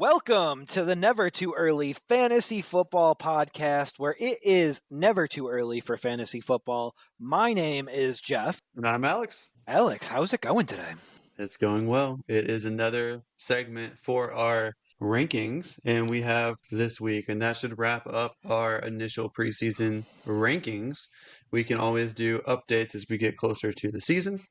Welcome to the Never Too Early Fantasy Football Podcast, where it is never too early for fantasy football. My name is Jeff. And I'm Alex. Alex, how's it going today? It's going well. It is another segment for our rankings, and we have this week, and that should wrap up our initial preseason rankings. We can always do updates as we get closer to the season,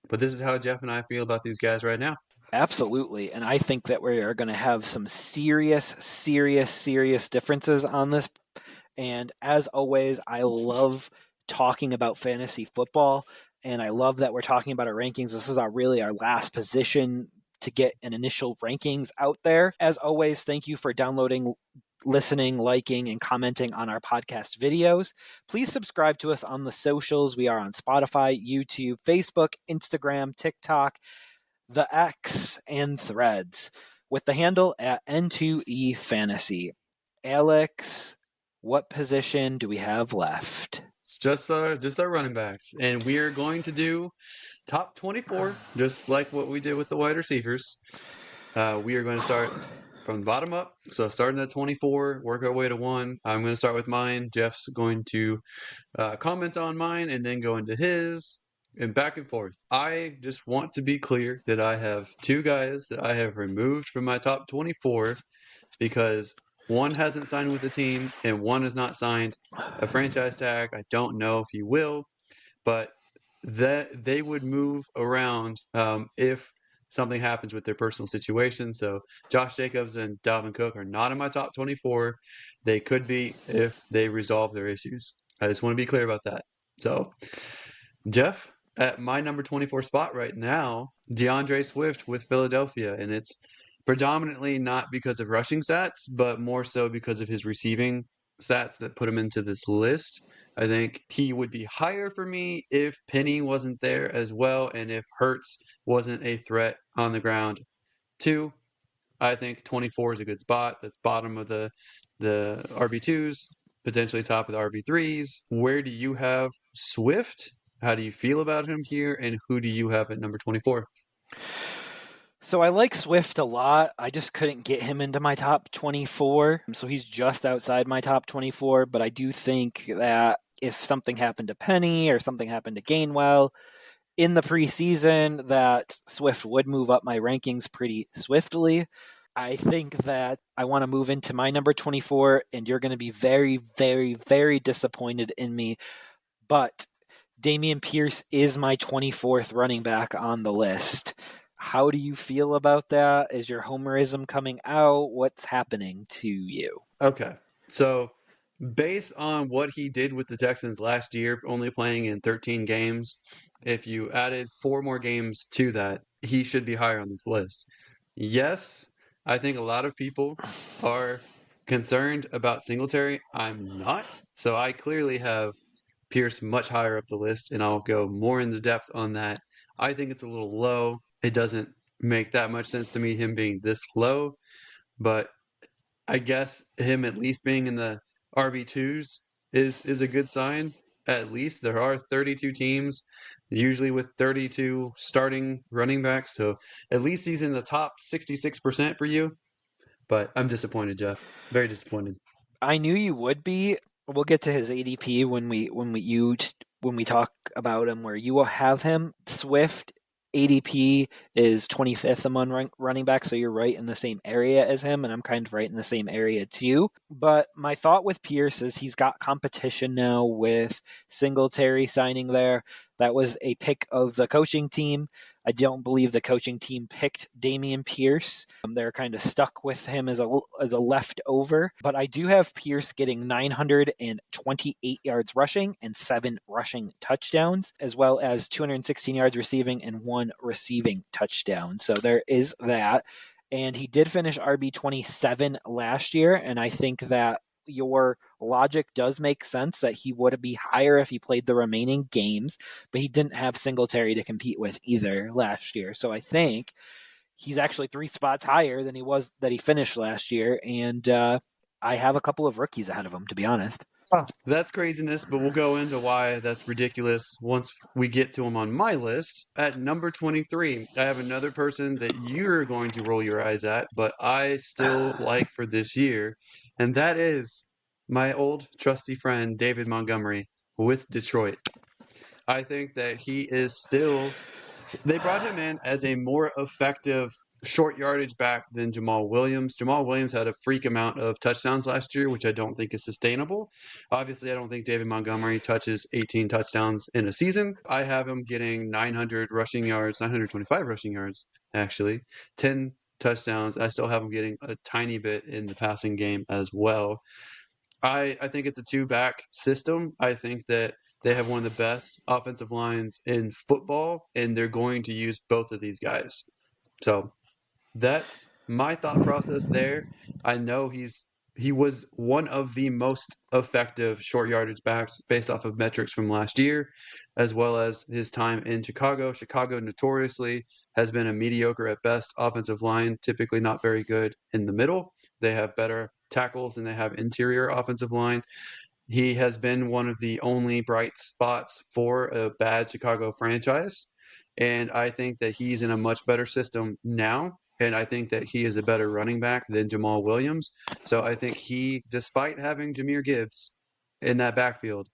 but this is how Jeff and I feel about these guys right now. Absolutely. And I think that we are going to have some serious differences on this. And as always, I love talking about fantasy football. And I love that we're talking about our rankings. This is really our last position to get an initial rankings out there. As always, thank you for downloading, listening, liking, and commenting on our podcast videos. Please subscribe to us on the socials. We are on Spotify, YouTube, Facebook, Instagram, TikTok, the X, and Threads with the handle at N2EFantasy. Alex, what position do we have left? It's just our running backs, and we are going to do top 24, just like what we did with the wide receivers. We are going to start from the bottom up. So starting at 24, work our way to 1. I'm going to start with mine. Jeff's going to comment on mine and then go into his and back and forth. I just want to be clear that I have two guys that I have removed from my top 24 because one hasn't signed with the team and one has not signed a franchise tag. I don't know if he will, but that they would move around if something happens with their personal situation. So Josh Jacobs and Dalvin Cook are not in my top 24. They could be if they resolve their issues. I just want to be clear about that. So, Jeff, at my number 24 spot right now, DeAndre Swift with Philadelphia, and it's predominantly not because of rushing stats, but more so because of his receiving stats that put him into this list. I think he would be higher for me if Penny wasn't there as well, and if Hurts wasn't a threat on the ground too. I think 24 is a good spot. That's bottom of the RB2s, potentially top of the RB3s. Where do you have Swift? How do you feel about him here, and who do you have at number 24? So I like Swift a lot. I just couldn't get him into my top 24. So he's just outside my top 24. But I do think that if something happened to Penny or something happened to Gainwell in the preseason, that Swift would move up my rankings pretty swiftly. I think that I want to move into my number 24, and you're going to be very disappointed in me. But Dameon Pierce is my 24th running back on the list. How do you feel about that? Is your homerism coming out? What's happening to you? Okay. So, based on what he did with the Texans last year, only playing in 13 games, if you added 4 more games to that, he should be higher on this list. Yes, I think a lot of people are concerned about Singletary. I'm not. So, I clearly have Pierce much higher up the list, and I'll go more into depth on that. I think it's a little low. It doesn't make that much sense to me, him being this low, but I guess him at least being in the RB2s is a good sign. At least there are 32 teams, usually with 32 starting running backs. So at least he's in the top 66% for you. But I'm disappointed, Jeff. Very disappointed. I knew you would be. We'll get to his ADP when we talk about him. Where you will have him. Swift ADP is 25th among running backs, so you're right in the same area as him, and I'm kind of right in the same area too. But my thought with Pierce is he's got competition now with Singletary signing there. That was a pick of the coaching team. I don't believe the coaching team picked Dameon Pierce. They're kind of stuck with him as a leftover. But I do have Pierce getting 928 yards rushing and 7 rushing touchdowns, as well as 216 yards receiving and 1 receiving touchdown. So there is that. And he did finish RB27 last year, and I think that your logic does make sense that he would be higher if he played the remaining games, but he didn't have Singletary to compete with either last year. So I think he's actually 3 spots higher than he finished last year, and I have a couple of rookies ahead of him, to be honest. That's craziness, but we'll go into why that's ridiculous once we get to him on my list. At number 23, I have another person that you're going to roll your eyes at, but I still like for this year, and that is my old trusty friend David Montgomery with Detroit. I think that he is still they brought him in as a more effective short yardage back than Jamal Williams. Jamal Williams had a freak amount of touchdowns last year, which I don't think is sustainable. Obviously, I don't think David Montgomery touches 18 touchdowns in a season. I have him getting 900 rushing yards, 925 rushing yards, actually, 10 touchdowns. I still have him getting a tiny bit in the passing game as well. I think it's a two back system. I think that they have one of the best offensive lines in football, and they're going to use both of these guys. So that's my thought process there. I know he was one of the most effective short yardage backs based off of metrics from last year, as well as his time in Chicago. Chicago notoriously has been a mediocre at best offensive line, typically not very good in the middle. They have better tackles than they have interior offensive line. He has been one of the only bright spots for a bad Chicago franchise. And I think that he's in a much better system now. And I think that he is a better running back than Jamal Williams. So I think he, despite having Jahmyr Gibbs in that backfield,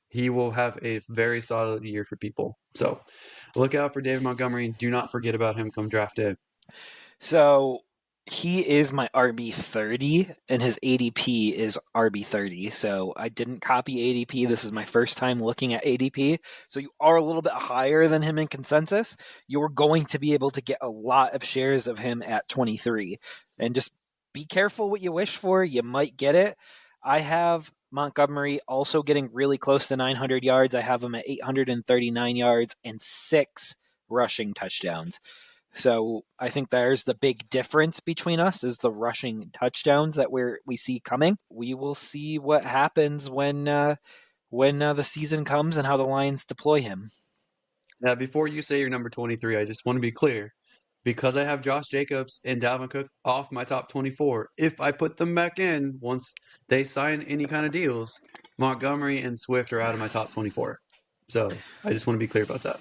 he will have a very solid year for people. So look out for David Montgomery and do not forget about him come draft day. So he is my RB30, and his ADP is RB30. So I didn't copy ADP. This is my first time looking at ADP. So you are a little bit higher than him in consensus. You're going to be able to get a lot of shares of him at 23. And just be careful what you wish for. You might get it. I have Montgomery also getting really close to 900 yards. I have him at 839 yards and 6 rushing touchdowns. So I think there's the big difference between us is the rushing touchdowns that we see coming. We will see what happens when the season comes and how the Lions deploy him. Now, before you say your number 23, I just want to be clear. Because I have Josh Jacobs and Dalvin Cook off my top 24, if I put them back in once they sign any kind of deals, Montgomery and Swift are out of my top 24. So I just want to be clear about that.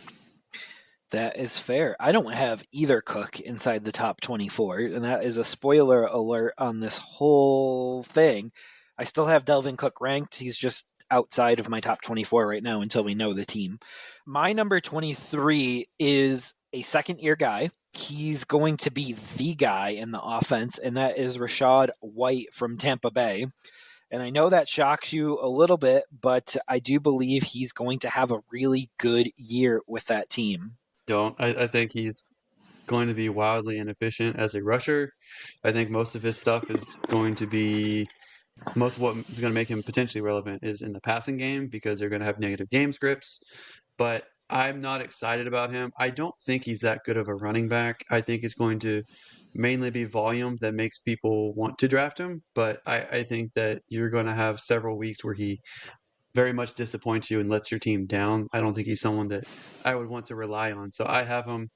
That is fair. I don't have either Cook inside the top 24, and that is a spoiler alert on this whole thing. I still have Delvin Cook ranked. He's just outside of my top 24 right now until we know the team. My number 23 is a second year guy. He's going to be the guy in the offense, and that is Rashad White from Tampa Bay. And I know that shocks you a little bit, but I do believe he's going to have a really good year with that team. Don't. I think he's going to be wildly inefficient as a rusher. I think most of his stuff is going to be most of what is going to make him potentially relevant is in the passing game because they're going to have negative game scripts. But I'm not excited about him. I don't think he's that good of a running back. I think it's going to mainly be volume that makes people want to draft him. But I think that you're going to have several weeks where he very much disappoints you and lets your team down. I don't think he's someone that I would want to rely on. So I have him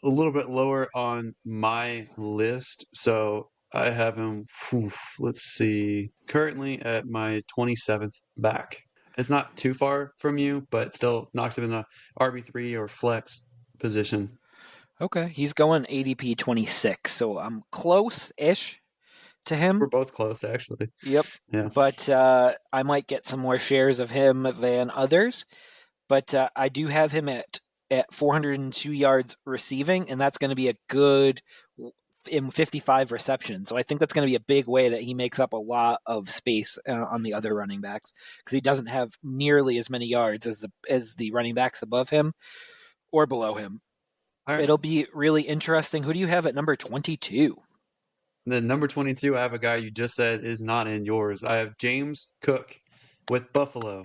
a little bit lower on my list. So I have him, let's see, currently at my 27th back. It's not too far from you, but still knocks him in the RB3 or flex position. Okay, he's going ADP 26, so I'm close-ish to We're him. both close, actually. Yep, Yeah. but I might get some more shares of him than others. But I do have him at 402 yards receiving, and that's going to be a good in 55 receptions. So I think that's going to be a big way that he makes up a lot of space on the other running backs because he doesn't have nearly as many yards as the running backs above him or below him. All right. It'll be really interesting. Who do you have at number 22? Then number 22, I have a guy you just said is not in yours. I have James Cook with Buffalo.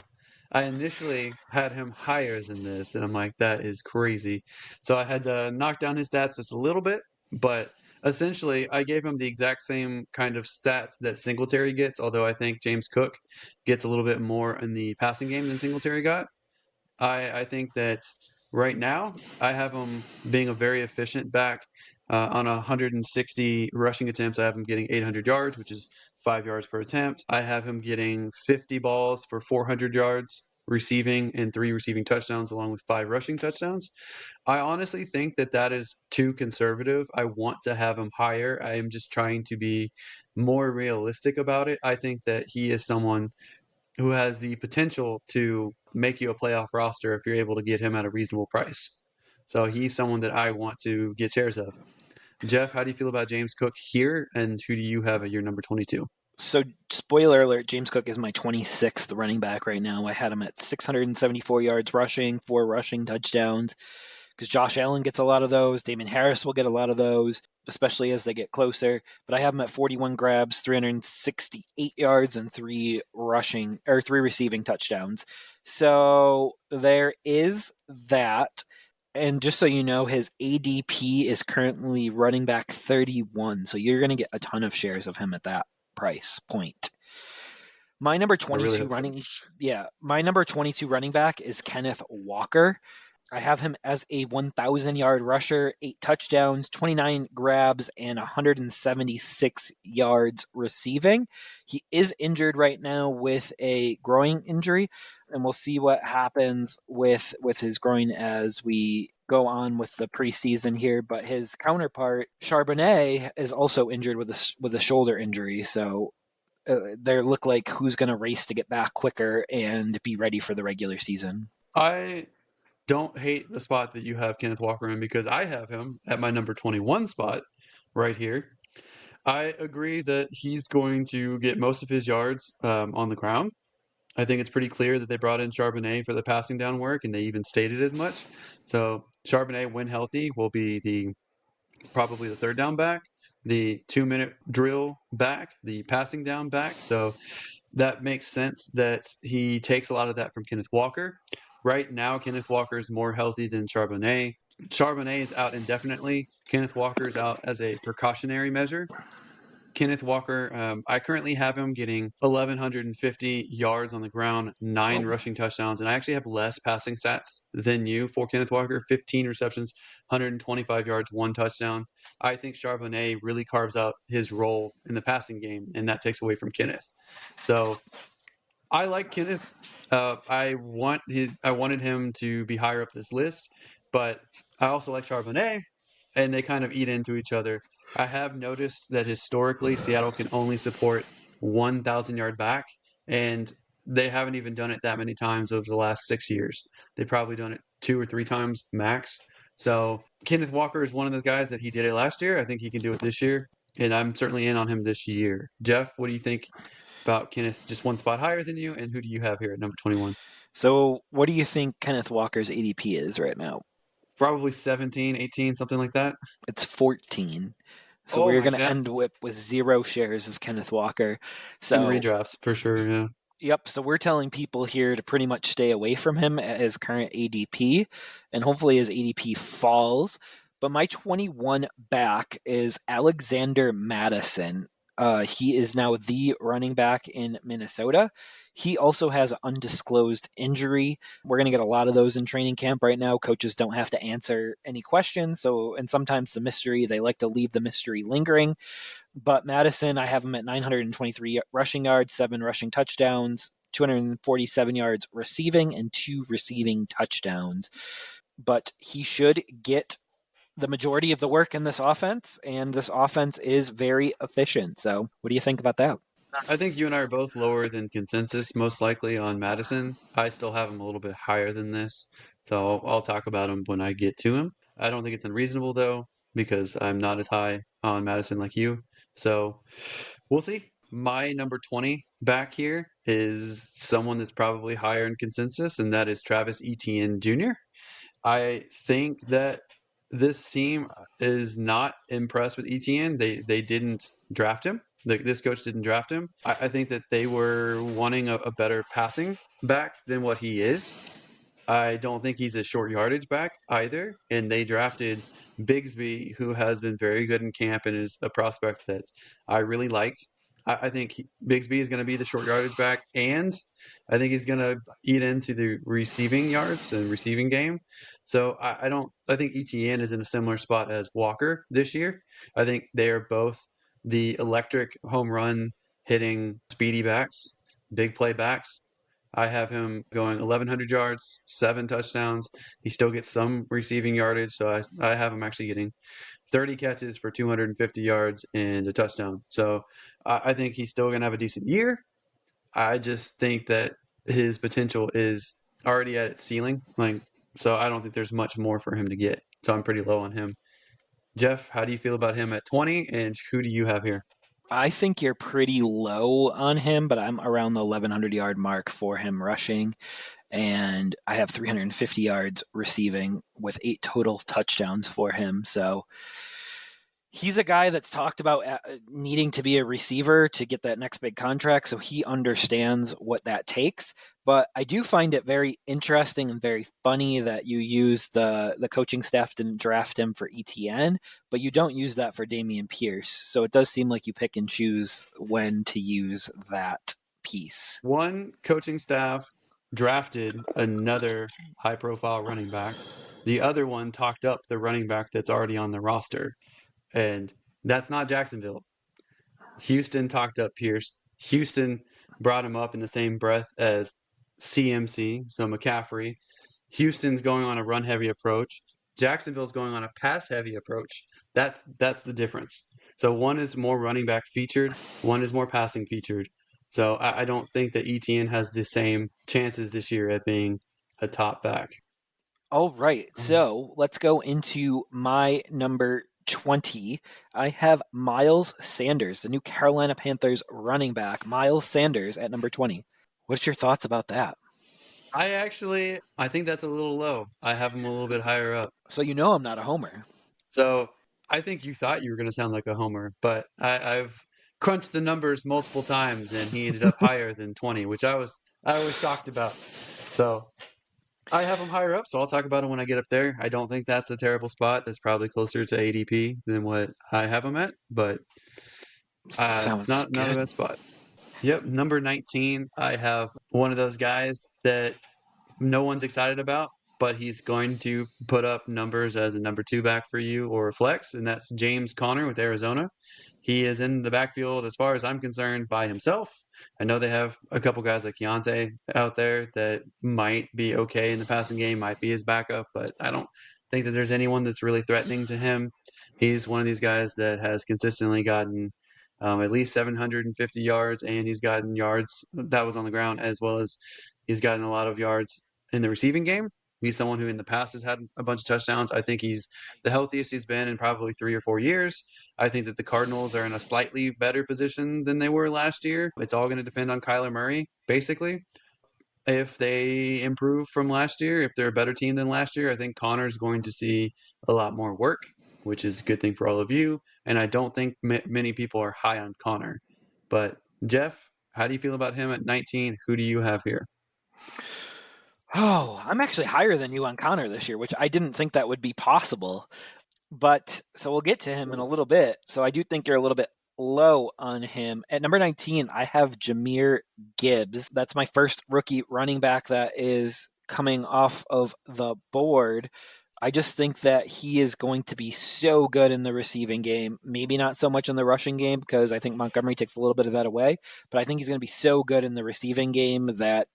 I initially had him higher than this, and I'm like, that is crazy. So I had to knock down his stats just a little bit, but essentially I gave him the exact same kind of stats that Singletary gets, although I think James Cook gets a little bit more in the passing game than Singletary got. I think that right now I have him being a very efficient back. On 160 rushing attempts, I have him getting 800 yards, which is 5 yards per attempt. I have him getting 50 balls for 400 yards receiving and 3 receiving touchdowns, along with 5 rushing touchdowns. I honestly think that that is too conservative. I want to have him higher. I am just trying to be more realistic about it. I think that he is someone who has the potential to make you a playoff roster if you're able to get him at a reasonable price. So he's someone that I want to get shares of. Jeff, how do you feel about James Cook here, and who do you have at your number 22? So, spoiler alert, James Cook is my 26th running back right now. I had him at 674 yards rushing, 4 rushing touchdowns, because Josh Allen gets a lot of those. Damon Harris will get a lot of those, especially as they get closer. But I have him at 41 grabs, 368 yards, and 3 receiving touchdowns. So there is that. And just so you know, his ADP is currently running back 31. So you're going to get a ton of shares of him at that price point. My number I really 22 hope so. running yeah, my number 22 running back is Kenneth Walker. I have him as a 1,000-yard rusher, 8 touchdowns, 29 grabs, and 176 yards receiving. He is injured right now with a groin injury, and we'll see what happens with his groin as we go on with the preseason here. But his counterpart, Charbonnet, is also injured with a shoulder injury. So they look like who's going to race to get back quicker and be ready for the regular season. I don't hate the spot that you have Kenneth Walker in because I have him at my number 21 spot right here. I agree that he's going to get most of his yards on the ground. I think it's pretty clear that they brought in Charbonnet for the passing down work, and they even stated as much. So Charbonnet, when healthy, will be the probably the third down back, the 2 minute drill back, the passing down back. So that makes sense that he takes a lot of that from Kenneth Walker. Right now, Kenneth Walker is more healthy than Charbonnet. Charbonnet is out indefinitely. Kenneth Walker is out as a precautionary measure. Kenneth Walker, I currently have him getting 1,150 yards on the ground, 9 rushing touchdowns, and I actually have less passing stats than you for Kenneth Walker 15 receptions, 125 yards, 1 touchdown. I think Charbonnet really carves out his role in the passing game, and that takes away from Kenneth. So I like Kenneth. I wanted him to be higher up this list, but I also like Charbonnet, and they kind of eat into each other. I have noticed that historically Seattle can only support 1,000-yard back, and they haven't even done it that many times over the last 6 years. They've probably done it 2 or 3 times max. So Kenneth Walker is one of those guys that he did it last year. I think he can do it this year, and I'm certainly in on him this year. Jeff, what do you think about Kenneth just one spot higher than you, and who do you have here at number 21? So, what do you think Kenneth Walker's ADP is right now? Probably 17, 18, something like that. It's 14. So Oh we're my going to god. end with 0 shares of Kenneth Walker. In So, redrafts, for sure, yeah. yep. So we're telling people here to pretty much stay away from him at his current ADP, and hopefully his ADP falls. But my 21 back is Alexander Madison. He is now the running back in Minnesota. He also has an undisclosed injury. We're going to get a lot of those in training camp right now. Coaches don't have to answer any questions. So, and sometimes the mystery, they like to leave the mystery lingering. But Madison, I have him at 923 rushing yards, 7 rushing touchdowns, 247 yards receiving, and 2 receiving touchdowns. But he should get the majority of the work in this offense, and this offense is very efficient. So, what do you think about that? I think you and I are both lower than consensus, most likely on Madison. I still have him a little bit higher than this, so I'll talk about him when I get to him. I don't think it's unreasonable though, because I'm not as high on Madison like you. So we'll see. My number 20 back here is someone that's probably higher in consensus, and that is Travis Etienne Jr. I think that this team is not impressed with Etienne. They didn't draft him. This coach didn't draft him. I think that they were wanting a better passing back than what he is. I don't think he's a short yardage back either. And they drafted Bigsby, who has been very good in camp and is a prospect that I really liked. I think Bigsby is going to be the short yardage back, and I think he's going to eat into the receiving yards and receiving game. So I don't. I think ETN is in a similar spot as Walker this year. I think they are both the electric home run hitting speedy backs, big play backs. I have him going 1,100 yards, 7 touchdowns. He still gets some receiving yardage, so I have him actually getting 30 catches for 250 yards and a touchdown. So I think he's still going to have a decent year. I just think that his potential is already at its ceiling. So I don't think there's much more for him to get. So I'm pretty low on him. Jeff, how do you feel about him at 20? And who do you have here? I think you're pretty low on him, but I'm around the 1,100 yard mark for him rushing, and I have 350 yards receiving with 8 total touchdowns for him. So he's a guy that's talked about needing to be a receiver to get that next big contract, so he understands what that takes. But I do find it very interesting and very funny that you use the coaching staff didn't draft him for ETN, but you don't use that for Damian Pierce. So it does seem like you pick and choose when to use that piece. One coaching staff drafted another high profile running back. The other one talked up the running back that's already on the roster. And that's not Jacksonville. Houston talked up Pierce. Houston brought him up in the same breath as CMC, so McCaffrey. Houston's going on a run heavy approach. Jacksonville's going on a pass heavy approach. That's the difference. So one is more running back featured, one is more passing featured. So I don't think that ETN has the same chances this year at being a top back. All right, so let's go into my number 20. I have Miles Sanders, the new Carolina Panthers running back, Miles Sanders at number 20. What's your thoughts about that? I think that's a little low. I have him a little bit higher up. So you know I'm not a homer. So I think you thought you were going to sound like a homer, but I've crunched the numbers multiple times, and he ended up higher than 20, which I was shocked about. So I have him higher up, so I'll talk about him when I get up there. I don't think that's a terrible spot. That's probably closer to ADP than what I have him at, but it's Sounds not a good. bad spot. Yep, number 19. I have one of those guys that no one's excited about, but he's going to put up numbers as a number two back for you or a flex, and that's James Conner with Arizona. He is in the backfield, as far as I'm concerned, by himself. I know they have a couple guys like Keontae out there that might be okay in the passing game, might be his backup, but I don't think that there's anyone that's really threatening to him. He's one of these guys that has consistently gotten at least 750 yards, and he's gotten yards that was on the ground, as well as he's gotten a lot of yards in the receiving game. He's someone who in the past has had a bunch of touchdowns. I think he's the healthiest he's been in probably 3 or 4 years. I think that the Cardinals are in a slightly better position than they were last year. It's all going to depend on Kyler Murray, basically. If they improve from last year, if they're a better team than last year, I think Connor's going to see a lot more work, which is a good thing for all of you. And I don't think many people are high on Connor. But Jeff, how do you feel about him at 19? Who do you have here? Oh, I'm actually higher than you on Connor this year, which I didn't think that would be possible. But so we'll get to him in a little bit. So I do think you're a little bit low on him. At number 19, I have Jahmyr Gibbs. That's my first rookie running back that is coming off of the board. I just think that he is going to be so good in the receiving game. Maybe not so much in the rushing game because I think Montgomery takes a little bit of that away. But I think he's going to be so good in the receiving game that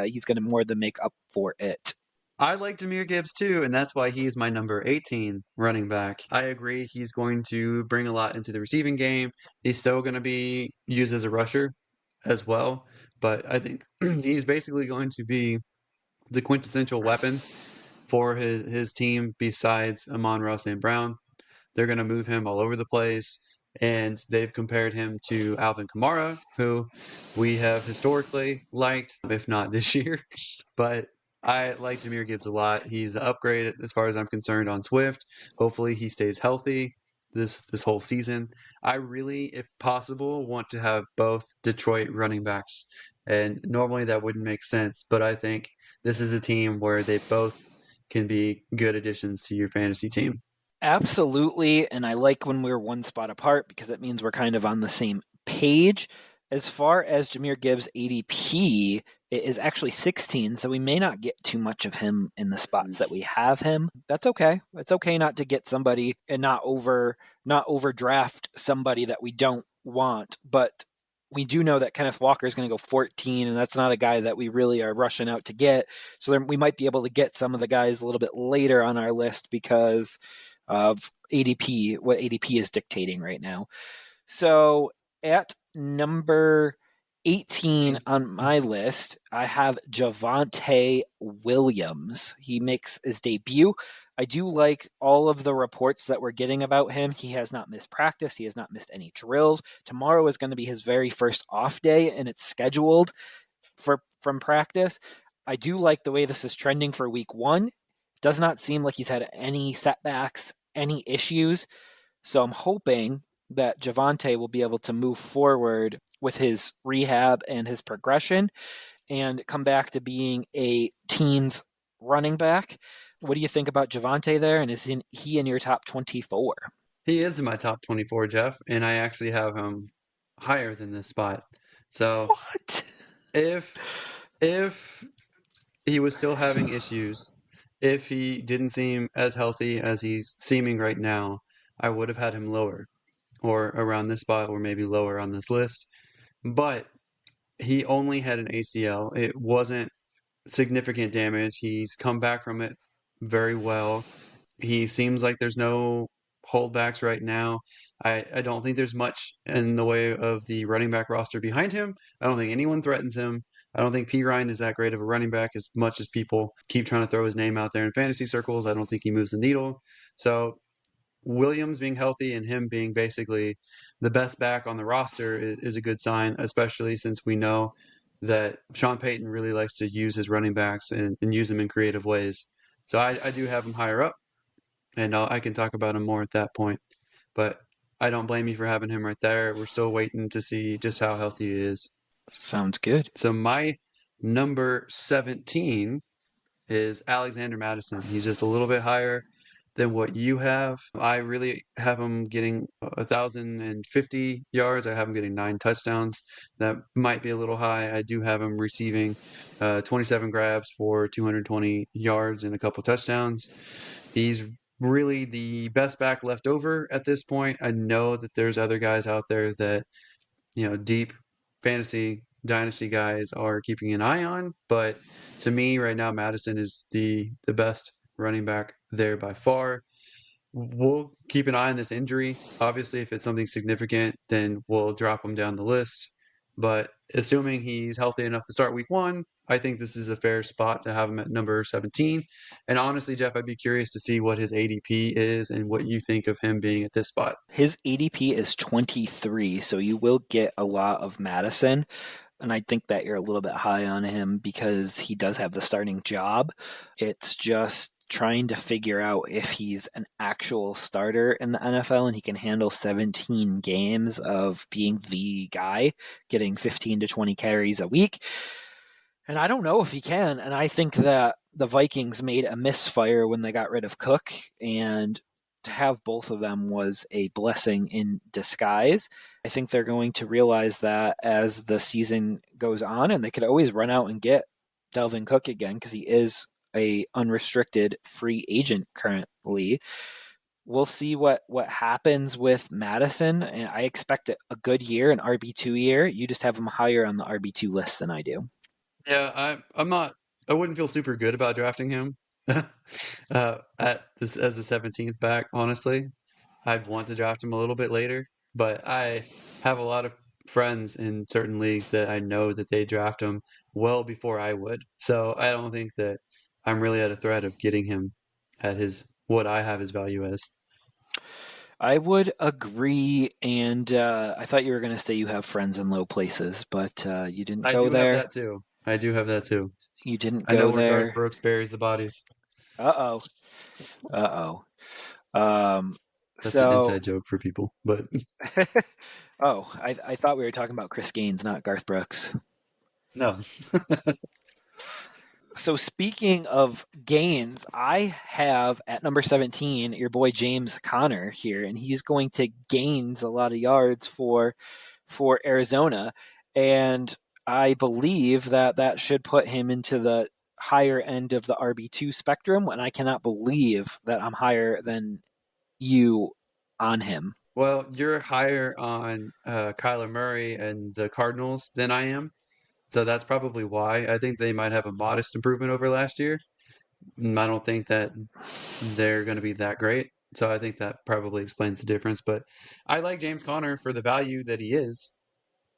he's going to more than make up for it. I like Jahmyr Gibbs too, and that's why he's my number 18 running back. I agree he's going to bring a lot into the receiving game. He's still going to be used as a rusher as well, but I think he's basically going to be the quintessential weapon for his team besides Amon-Ra St. Brown. They're going to move him all over the place. And they've compared him to Alvin Kamara, who we have historically liked, if not this year. But I like Jahmyr Gibbs a lot. He's an upgrade as far as I'm concerned on Swift. Hopefully he stays healthy this whole season. I really, if possible, want to have both Detroit running backs. And normally that wouldn't make sense, but I think this is a team where they both can be good additions to your fantasy team. Absolutely. And I like when we're one spot apart because it means we're kind of on the same page. As far as Jahmyr Gibbs' ADP, it is actually 16, so we may not get too much of him in the spots that we have him. That's okay. It's okay not to get somebody and not overdraft somebody that we don't want, but we do know that Kenneth Walker is going to go 14, and that's not a guy that we really are rushing out to get. So then we might be able to get some of the guys a little bit later on our list because of ADP, what ADP is dictating right now. So at number 18 on my list, I have Javonte Williams. He makes his debut. I do like all of the reports that we're getting about him. He has not missed practice. He has not missed any drills. Tomorrow is going to be his very first off day, and it's scheduled from practice. I do like the way this is trending for week one. It does not seem like he's had any setbacks, any issues. So I'm hoping that Javonte will be able to move forward with his rehab and his progression and come back to being a teens running back. What do you think about Javonte there? And is he in your top 24? He is in my top 24, Jeff, and I actually have him higher than this spot. So What? if if he was still having issues, if he didn't seem as healthy as he's seeming right now, I would have had him lower or around this spot or maybe lower on this list. But he only had an ACL. It wasn't significant damage. He's come back from it very well. He seems like there's no holdbacks right now. I don't think there's much in the way of the running back roster behind him. I don't think anyone threatens him. I don't think P. Ryan is that great of a running back as much as people keep trying to throw his name out there in fantasy circles. I don't think he moves the needle. So Williams being healthy and him being basically the best back on the roster is a good sign, especially since we know that Sean Payton really likes to use his running backs and use them in creative ways. So I do have him higher up, and I can talk about him more at that point. But I don't blame you for having him right there. We're still waiting to see just how healthy he is. Sounds good. So my number 17 is Alexander Madison. He's just a little bit higher than what you have. I really have him getting 1,050 yards. I have him getting 9 touchdowns. That might be a little high. I do have him receiving 27 grabs for 220 yards and a couple touchdowns. He's really the best back left over at this point. I know that there's other guys out there that deep fantasy dynasty guys are keeping an eye on. But to me, right now, Madison is the best running back there by far. We'll keep an eye on this injury. Obviously, if it's something significant, then we'll drop him down the list. But assuming he's healthy enough to start week one, I think this is a fair spot to have him at number 17. And honestly, Jeff, I'd be curious to see what his ADP is and what you think of him being at this spot. His ADP is 23, so you will get a lot of Madison. And I think that you're a little bit high on him because he does have the starting job. It's just trying to figure out if he's an actual starter in the NFL and he can handle 17 games of being the guy, getting 15 to 20 carries a week. And I don't know if he can. And I think that the Vikings made a misfire when they got rid of Cook, and to have both of them was a blessing in disguise. I think they're going to realize that as the season goes on, and they could always run out and get Delvin Cook again because he is a unrestricted free agent currently. We'll see what happens with Madison. And I expect a good year, an RB2 year. You just have him higher on the RB2 list than I do. Yeah, I'm not. I wouldn't feel super good about drafting him at this as the 17th back. Honestly, I'd want to draft him a little bit later, but I have a lot of friends in certain leagues that I know that they draft him well before I would. So I don't think that I'm really at a threat of getting him at his what I have his value as. I would agree, and I thought you were going to say you have friends in low places, but you didn't I go do have there. that too. I do have that too. You didn't I know go where Garth there. Brooks buries the bodies. Uh oh. Uh oh. That's an So, inside joke for people, but oh, I thought we were talking about Chris Gaines, not Garth Brooks. no. So speaking of Gaines, I have at number 17 your boy James Conner here, and he's going to gains a lot of yards for for Arizona, and I believe that that should put him into the higher end of the RB2 spectrum, and I cannot believe that I'm higher than you on him. Well, you're higher on Kyler Murray and the Cardinals than I am, so that's probably why. I think they might have a modest improvement over last year. I don't think that they're going to be that great. So I think that probably explains the difference. But I like James Conner for the value that he is.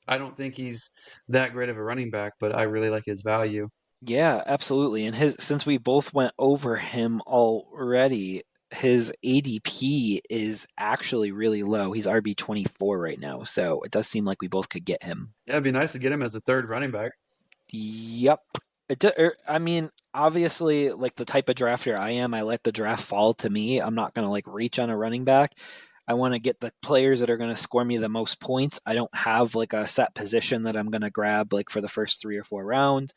I don't think he's that great of a running back, but I really like his value. Yeah, absolutely. And his since we both went over him already, his ADP is actually really low. He's RB24 right now, so it does seem like we both could get him. Yeah, it'd be nice to get him as a third running back. Yep. I mean, obviously, like the type of drafter I am, I let the draft fall to me. I'm not going to like reach on a running back. I want to get the players that are going to score me the most points. I don't have like a set position that I'm going to grab like for the first 3 or 4 rounds.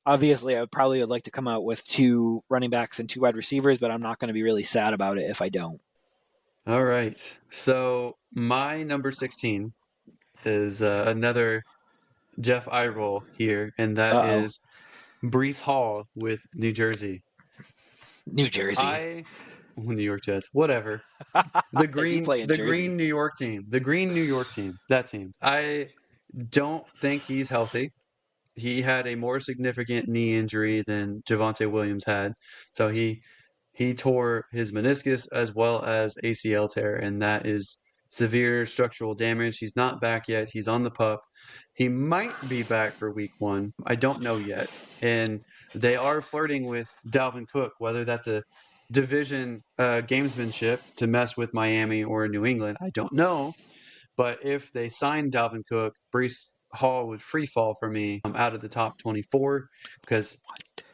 Obviously, I probably would like to come out with 2 running backs and 2 wide receivers, but I'm not going to be really sad about it if I don't. All right. So my number 16 is another Jeff Eyroll here, and that Uh oh, is Brees Hall with New Jersey. New Jersey. I, New York Jets, whatever. You play in The Jersey. green New York team, the green New York team, that team. I don't think he's healthy. He had a more significant knee injury than Javonte Williams had, so he tore his meniscus as well as ACL tear, and that is severe structural damage. He's not back yet. He's on the pup. He might be back for week one. I don't know yet. And they are flirting with Dalvin Cook, whether that's a division gamesmanship to mess with Miami or New England. I don't know. But if they sign Dalvin Cook, Brees Hall would free fall for me out of the top 24 because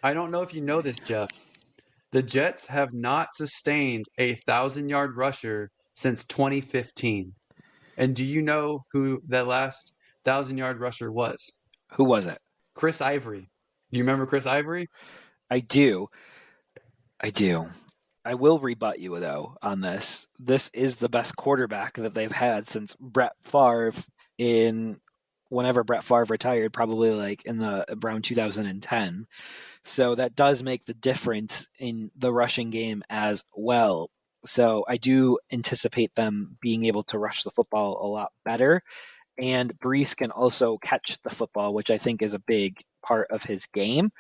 I don't know if you know this, Jeff. The Jets have not sustained a 1,000-yard rusher since 2015. And do you know who that last 1,000-yard rusher was? Who was it? Chris Ivory. Do you remember Chris Ivory? I do. I do. I will rebut you though on this. This is the best quarterback that they've had since Brett Favre in whenever Brett Favre retired, probably like in the around 2010. So that does make the difference in the rushing game as well. So I do anticipate them being able to rush the football a lot better. And Brees can also catch the football, which I think is a big part of his game.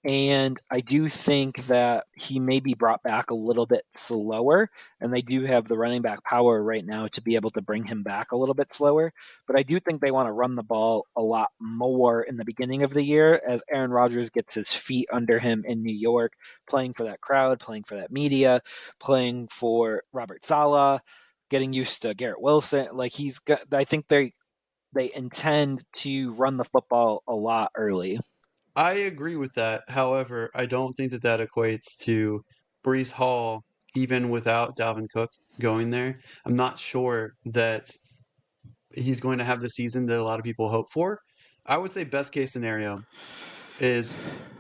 And I do think that he may be brought back a little bit slower, and they do have the running back power right now to be able to bring him back a little bit slower. But I do think they want to run the ball a lot more in the beginning of the year as Aaron Rodgers gets his feet under him in New York, playing for that crowd, playing for that media, playing for Robert Saleh, getting used to Garrett Wilson. Like he's got, I think they intend to run the football a lot early. I agree with that. However, I don't think that that equates to Brees Hall, even without Dalvin Cook going there. I'm not sure that he's going to have the season that a lot of people hope for. I would say best case scenario is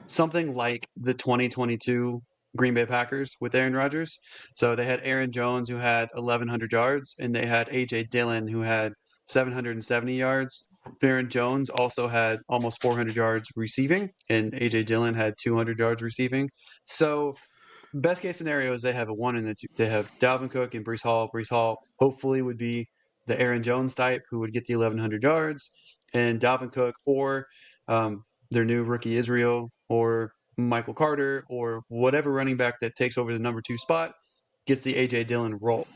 something like the 2022 Green Bay Packers with Aaron Rodgers. So they had Aaron Jones who had 1,100 yards, and they had AJ Dillon who had 770 yards. Aaron Jones also had almost 400 yards receiving, and AJ Dillon had 200 yards receiving. So best case scenario is they have a one and a two. They have Dalvin Cook and Brees Hall. Brees Hall hopefully would be the Aaron Jones type who would get the 1,100 yards, and Dalvin Cook or their new rookie Israel or Michael Carter or whatever running back that takes over the number 2 spot gets the AJ Dillon role.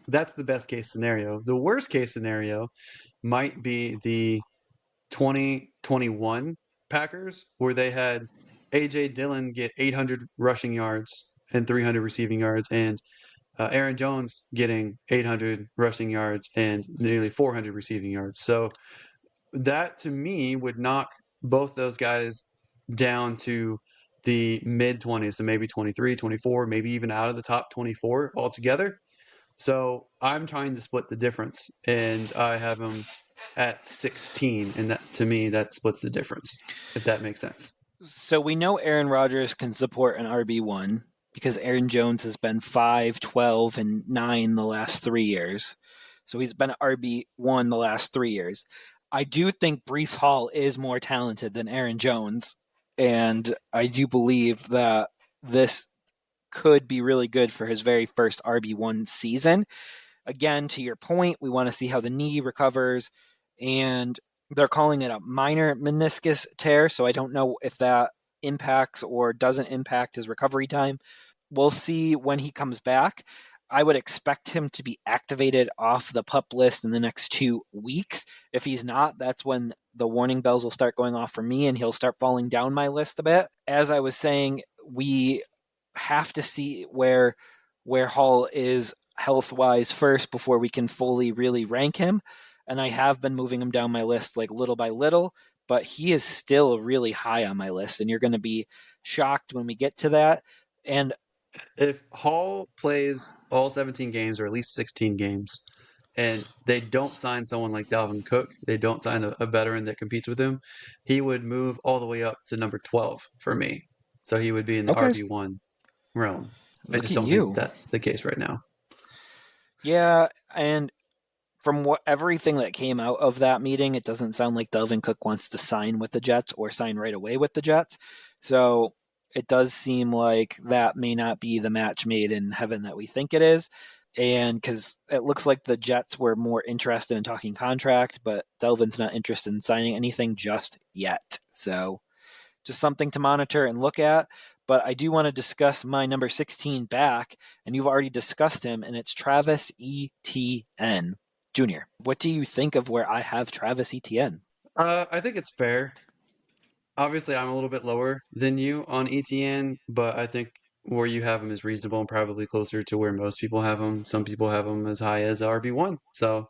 That's the best case scenario. The worst case scenario might be the 2021 Packers, where they had AJ Dillon get 800 rushing yards and 300 receiving yards, and Aaron Jones getting 800 rushing yards and nearly 400 receiving yards. So that to me would knock both those guys down to the mid 20s, so maybe 23, 24, maybe even out of the top 24 altogether. So I'm trying to split the difference, and I have them at 16, and that to me that splits the difference, if that makes sense. So we know Aaron Rodgers can support an RB1 because Aaron Jones has been 5, 12, and 9 the last 3 years. So he's been RB1 the last 3 years. I do think Brees Hall is more talented than Aaron Jones. And I do believe that this could be really good for his very first RB1 season. Again, to your point, we want to see how the knee recovers. And they're calling it a minor meniscus tear. So I don't know if that impacts or doesn't impact his recovery time. We'll see when he comes back. I would expect him to be activated off the pup list in the next 2 weeks. If he's not, that's when the warning bells will start going off for me and he'll start falling down my list a bit. As I was saying, we have to see where Hall is health wise first before we can fully really rank him. And I have been moving him down my list like little by little, but he is still really high on my list. And you're going to be shocked when we get to that. And If Hall plays all 17 games or at least 16 games, and they don't sign someone like Dalvin Cook, they don't sign a veteran that competes with him, he would move all the way up to number 12 for me. So he would be in the okay, RB1 realm. I look just at don't think you. that's the case right now. Yeah, and from what everything that came out of that meeting, it doesn't sound like Delvin Cook wants to sign with the Jets or sign right away with the Jets. So it does seem like that may not be the match made in heaven that we think it is. And because it looks like the Jets were more interested in talking contract, but Delvin's not interested in signing anything just yet. So just something to monitor and look at. But I do want to discuss my number 16 back, and you've already discussed him, and it's Travis Etienne Jr. What do you think of where I have Travis Etienne? I think it's fair. Obviously, I'm a little bit lower than you on ETN, but I think where you have him is reasonable and probably closer to where most people have him. Some people have him as high as RB1. So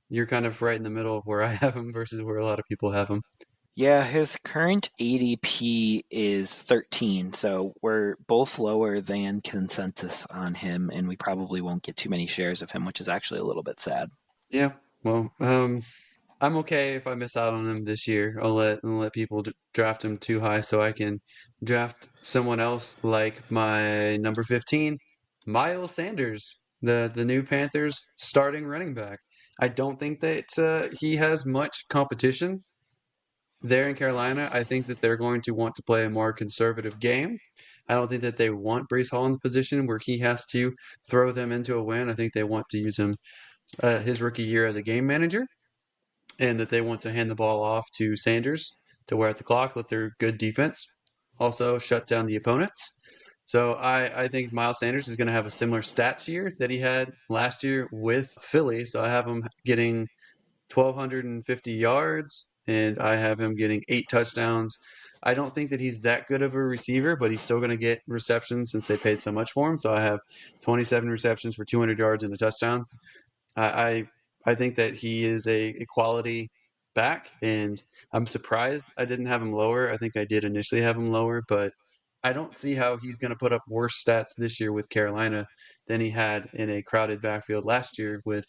you're kind of right in the middle of where I have him versus where a lot of people have him. Yeah, his current ADP is 13, so we're both lower than consensus on him, and we probably won't get too many shares of him, which is actually a little bit sad. Yeah, well, I'm okay if I miss out on him this year. I'll let people draft him too high so I can draft someone else like my number 15, Miles Sanders, the new Panthers starting running back. I don't think that he has much competition there in Carolina. I think that they're going to want to play a more conservative game. I don't think that they want Brees Hall in the position where he has to throw them into a win. I think they want to use him his rookie year as a game manager and that they want to hand the ball off to Sanders to wear at the clock, let their good defense also shut down the opponents. So I think Miles Sanders is going to have a similar stats year that he had last year with Philly. So I have him getting 1,250 yards, and I have him getting 8 touchdowns. I don't think that he's that good of a receiver, but he's still going to get receptions since they paid so much for him. So I have 27 receptions for 200 yards and a touchdown. I I think that he is a quality back, and I'm surprised I didn't have him lower. I think I did initially have him lower, but I don't see how he's going to put up worse stats this year with Carolina than he had in a crowded backfield last year with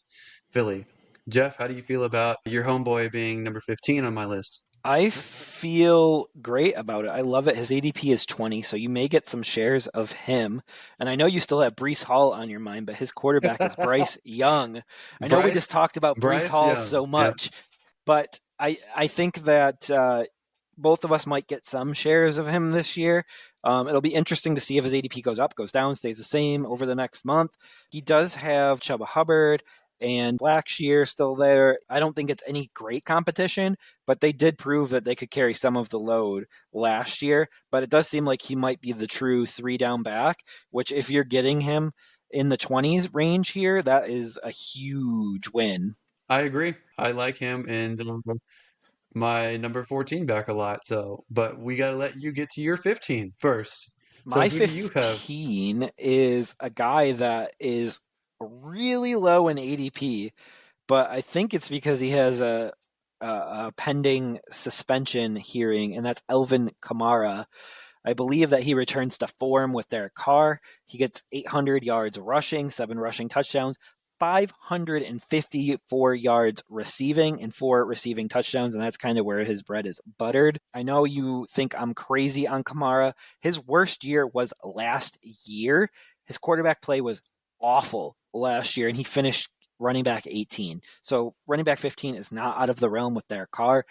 Philly. Jeff, how do you feel about your homeboy being number 15 on my list? I feel great about it. I love it. His ADP is 20, so you may get some shares of him. And I know you still have Brees Hall on your mind, but his quarterback is Bryce Young. I know we just Bryce, talked about Brees Bryce Hall Young. so Yep. much, but I think that both of us might get some shares of him this year. It'll be interesting to see if his ADP goes up, goes down, stays the same over the next month. He does have Chuba Hubbard and Blackshear still there. I don't think it's any great competition, but they did prove that they could carry some of the load last year. But it does seem like he might be the true 3 down back, which if you're getting him in the 20s range here, that is a huge win. I agree. I like him and my number 14 back a lot. So, but we got to let you get to your 15 first. So, My who do you have? 15 is a guy that is really low in ADP, but I think it's because he has a pending suspension hearing, and that's Elvin Kamara. I believe that he returns to form with their car. He gets 800 yards rushing, 7 rushing touchdowns, 554 yards receiving, and 4 receiving touchdowns. And that's kind of where his bread is buttered. I know you think I'm crazy on Kamara. His worst year was last year. His quarterback play was awful last year, and he finished running back 18. So running back 15 is not out of the realm with Derek Carr,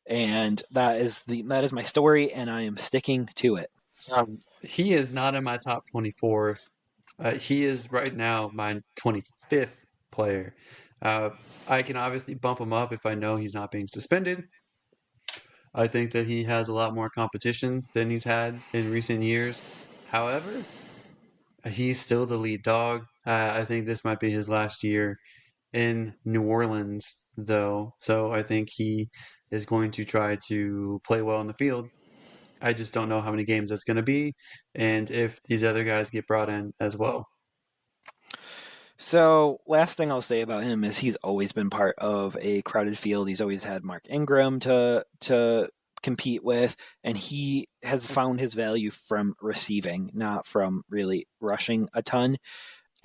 and that is my story, and I am sticking to it. He is not in my top 24. He is right now my 25th player. Uh, I can obviously bump him up if I know he's not being suspended. I think that he has a lot more competition than he's had in recent years. However, he's still the lead dog. I think this might be his last year in New Orleans, though. So I think he is going to try to play well in the field. I just don't know how many games that's going to be and if these other guys get brought in as well. So, last thing I'll say about him is he's always been part of a crowded field. He's always had Mark Ingram to compete with, and he has found his value from receiving, not from really rushing a ton.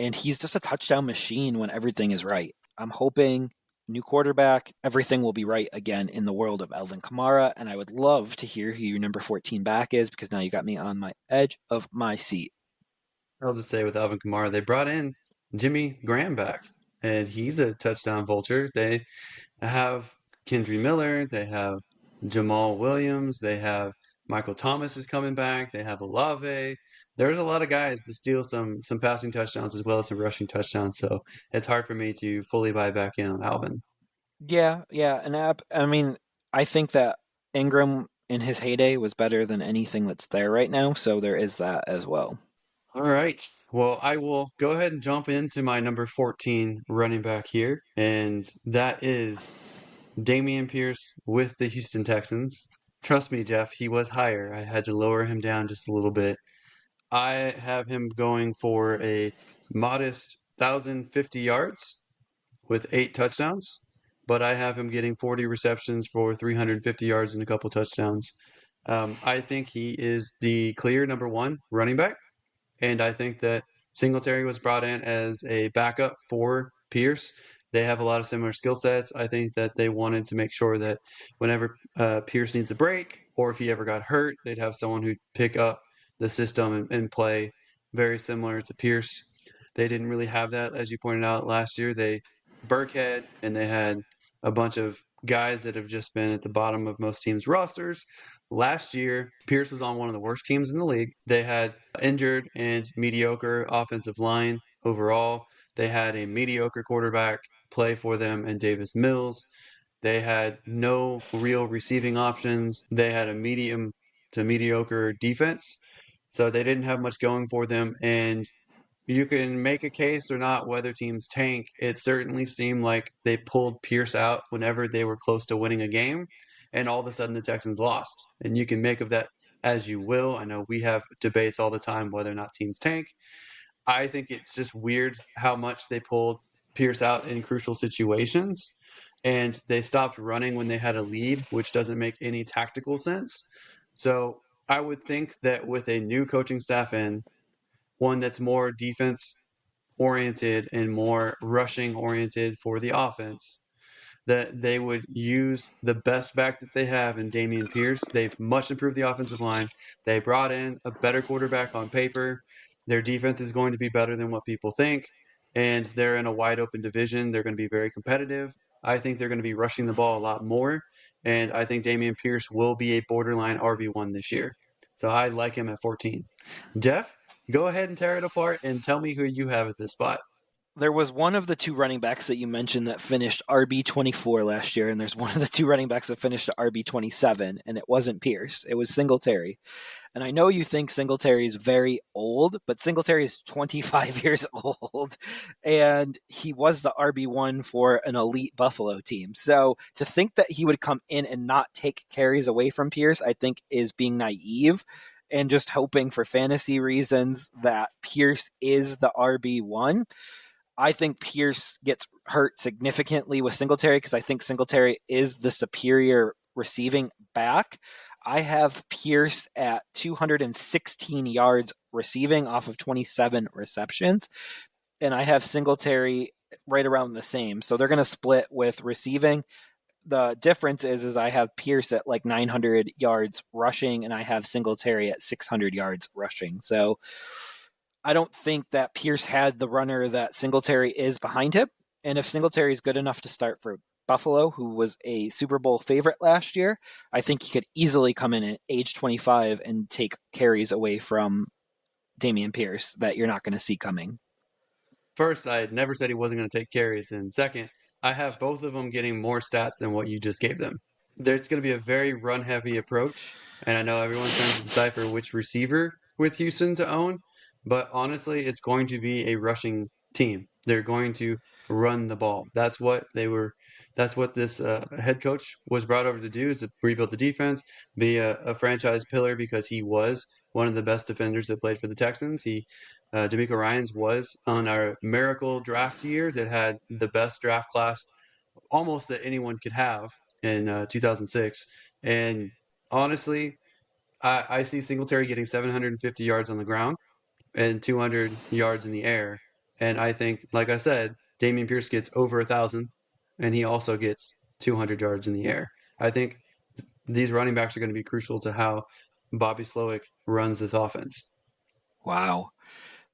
And he's just a touchdown machine when everything is right. I'm hoping new quarterback, everything will be right again in the world of Alvin Kamara, and I would love to hear who your number 14 back is because now you got me on my edge of my seat. I'll just say with Alvin Kamara, they brought in Jimmy Graham back, and he's a touchdown vulture. They have Kendry Miller, they have Jamal Williams, they have Michael Thomas is coming back, they have Olave. There's a lot of guys to steal some passing touchdowns as well as some rushing touchdowns, so it's hard for me to fully buy back in on Alvin. Yeah, and I mean, I think that Ingram in his heyday was better than anything that's there right now, so there is that as well. All right. Well, I will go ahead and jump into my number 14 running back here, and that is Damian Pierce with the Houston Texans. Trust me, Jeff, he was higher. I had to lower him down just a little bit. I have him going for a modest 1,050 yards with 8 touchdowns, but I have him getting 40 receptions for 350 yards and a couple touchdowns. I think he is the clear number one running back. And I think that Singletary was brought in as a backup for Pierce. They have a lot of similar skill sets. I think that they wanted to make sure that whenever Pierce needs a break or if he ever got hurt, they'd have someone who'd pick up the system and play very similar to Pierce. They didn't really have that, as you pointed out last year. They Burkhead and they had a bunch of guys that have just been at the bottom of most teams' rosters. Last year, Pierce was on one of the worst teams in the league. They had injured and mediocre offensive line overall. They had a mediocre quarterback play for them in Davis Mills. They had no real receiving options. They had a medium to mediocre defense. So they didn't have much going for them. And you can make a case or not whether teams tank. It certainly seemed like they pulled Pierce out whenever they were close to winning a game, and all of a sudden the Texans lost. And you can make of that as you will. I know we have debates all the time whether or not teams tank. I think it's just weird how much they pulled Pierce out in crucial situations, and they stopped running when they had a lead, which doesn't make any tactical sense. So I would think that with a new coaching staff in, one that's more defense oriented and more rushing oriented for the offense, that they would use the best back that they have in Damian Pierce. They've much improved the offensive line. They brought in a better quarterback on paper. Their defense is going to be better than what people think. And they're in a wide open division. They're going to be very competitive. I think they're going to be rushing the ball a lot more. And I think Damian Pierce will be a borderline RB1 this year. So I like him at 14. Jeff, go ahead and tear it apart and tell me who you have at this spot. There was one of the two running backs that you mentioned that finished RB 24 last year, and there's one of the two running backs that finished RB 27, and it wasn't Pierce. It was Singletary. And I know you think Singletary is very old, but Singletary is 25 years old, and he was the RB1 for an elite Buffalo team. So to think that he would come in and not take carries away from Pierce, I think is being naive and just hoping for fantasy reasons that Pierce is the RB1. I think Pierce gets hurt significantly with Singletary because I think Singletary is the superior receiving back. I have Pierce at 216 yards receiving off of 27 receptions, and I have Singletary right around the same. So they're going to split with receiving. The difference is I have Pierce at like 900 yards rushing, and I have Singletary at 600 yards rushing. So I don't think that Pierce had the runner that Singletary is behind him. And if Singletary is good enough to start for Buffalo, who was a Super Bowl favorite last year, I think he could easily come in at age 25 and take carries away from Damian Pierce that you're not going to see coming. First, I never said he wasn't going to take carries, and second, I have both of them getting more stats than what you just gave them. There's going to be a very run-heavy approach, and I know everyone's trying to decipher which receiver with Houston to own, but honestly, it's going to be a rushing team. They're going to run the ball. That's what they were. That's what this head coach was brought over to do: is to rebuild the defense, be a franchise pillar because he was one of the best defenders that played for the Texans. D'Amico Ryans was on our miracle draft year that had the best draft class almost that anyone could have in 2006. And honestly, I see Singletary getting 750 yards on the ground and 200 yards in the air. And I think, like I said, Damian Pierce gets over 1,000, and he also gets 200 yards in the air. I think these running backs are going to be crucial to how Bobby Slowick runs this offense. Wow,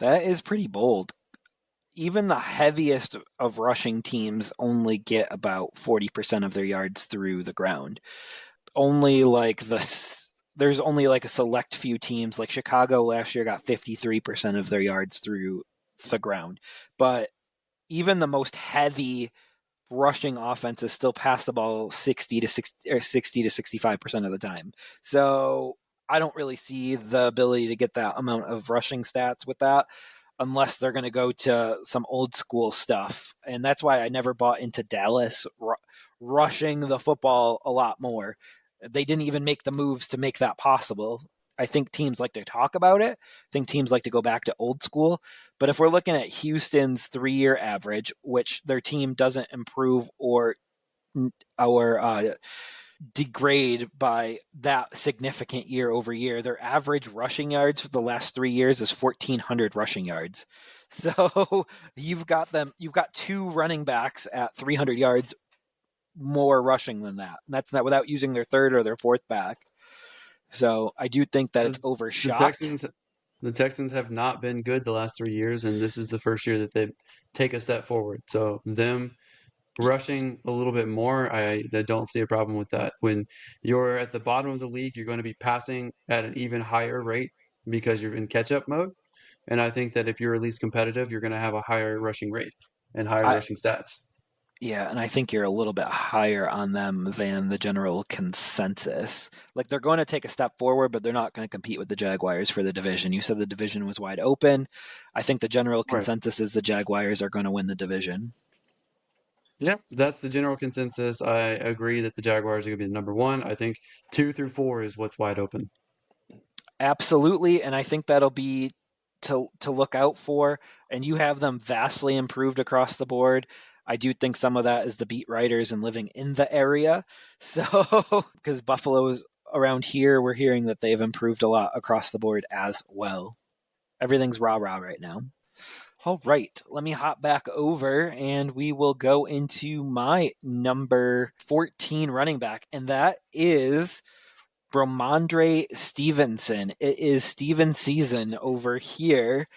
that is pretty bold. Even the heaviest of rushing teams only get about 40% of their yards through the ground. Only like there's only like a select few teams like Chicago last year got 53% of their yards through the ground. But even the most heavy rushing offenses still pass the ball 60 to 65% of the time. So I don't really see the ability to get that amount of rushing stats with that unless they're going to go to some old school stuff. And that's why I never bought into Dallas rushing the football a lot more. They didn't even make the moves to make that possible. I think teams like to talk about it. I think teams like to go back to old school. But if we're looking at Houston's 3 year average, which their team doesn't improve or degrade by that significant year over year, their average rushing yards for the last 3 years is 1,400 rushing yards. So you've got two running backs at 300 yards more rushing than that. And that's not without using their third or their fourth back. So I do think that it's The, the overshot. Texans the Texans have not been good the last 3 years, and this is the first year that they take a step forward. So them rushing a little bit more, I don't see a problem with that. When you're at the bottom of the league, you're going to be passing at an even higher rate because you're in catch-up mode. And I think that if you're at least competitive, you're going to have a higher rushing rate and higher I rushing stats. Yeah, and I think you're a little bit higher on them than the general consensus. Like they're going to take a step forward, but they're not going to compete with the Jaguars for the division. You said the division was wide open. I think the general Right. consensus is the Jaguars are going to win the division. Yeah, that's the general consensus. I agree that the Jaguars are going to be the number one. I think 2 through 4 is what's wide open. Absolutely, and I think that'll be to look out for. And you have them vastly improved across the board. I do think some of that is the beat writers and living in the area. So, because Buffalo's around here, we're hearing that they've improved a lot across the board as well. Everything's rah rah right now. All right, let me hop back over and we will go into my number 14 running back, and that is Ramondre Stevenson. It is Steven season over here.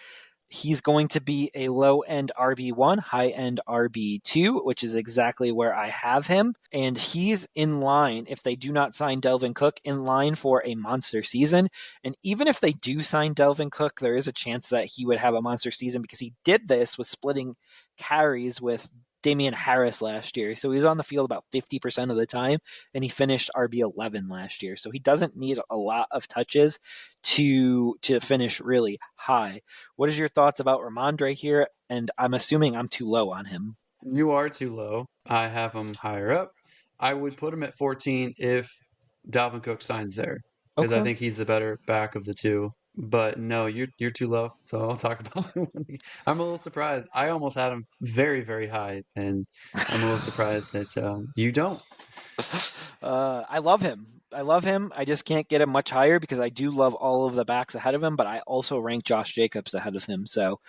He's going to be a low end RB1, high end RB2, which is exactly where I have him. And he's in line, if they do not sign Delvin Cook, in line for a monster season. And even if they do sign Delvin Cook, there is a chance that he would have a monster season because he did this with splitting carries with Damian Harris last year. So he was on the field about 50% of the time, and he finished RB11 last year. So he doesn't need a lot of touches to finish really high. What is your thoughts about Ramondre here? And I'm assuming I'm too low on him. You are too low. I have him higher up. I would put him at 14 if Dalvin Cook signs there because I Okay. think he's the better back of the two. But no, you're too low. So I'll talk about him. I'm a little surprised. I almost had him very, very high, and I'm a little surprised that you don't. I love him. I love him. I just can't get him much higher because I do love all of the backs ahead of him, but I also rank Josh Jacobs ahead of him. So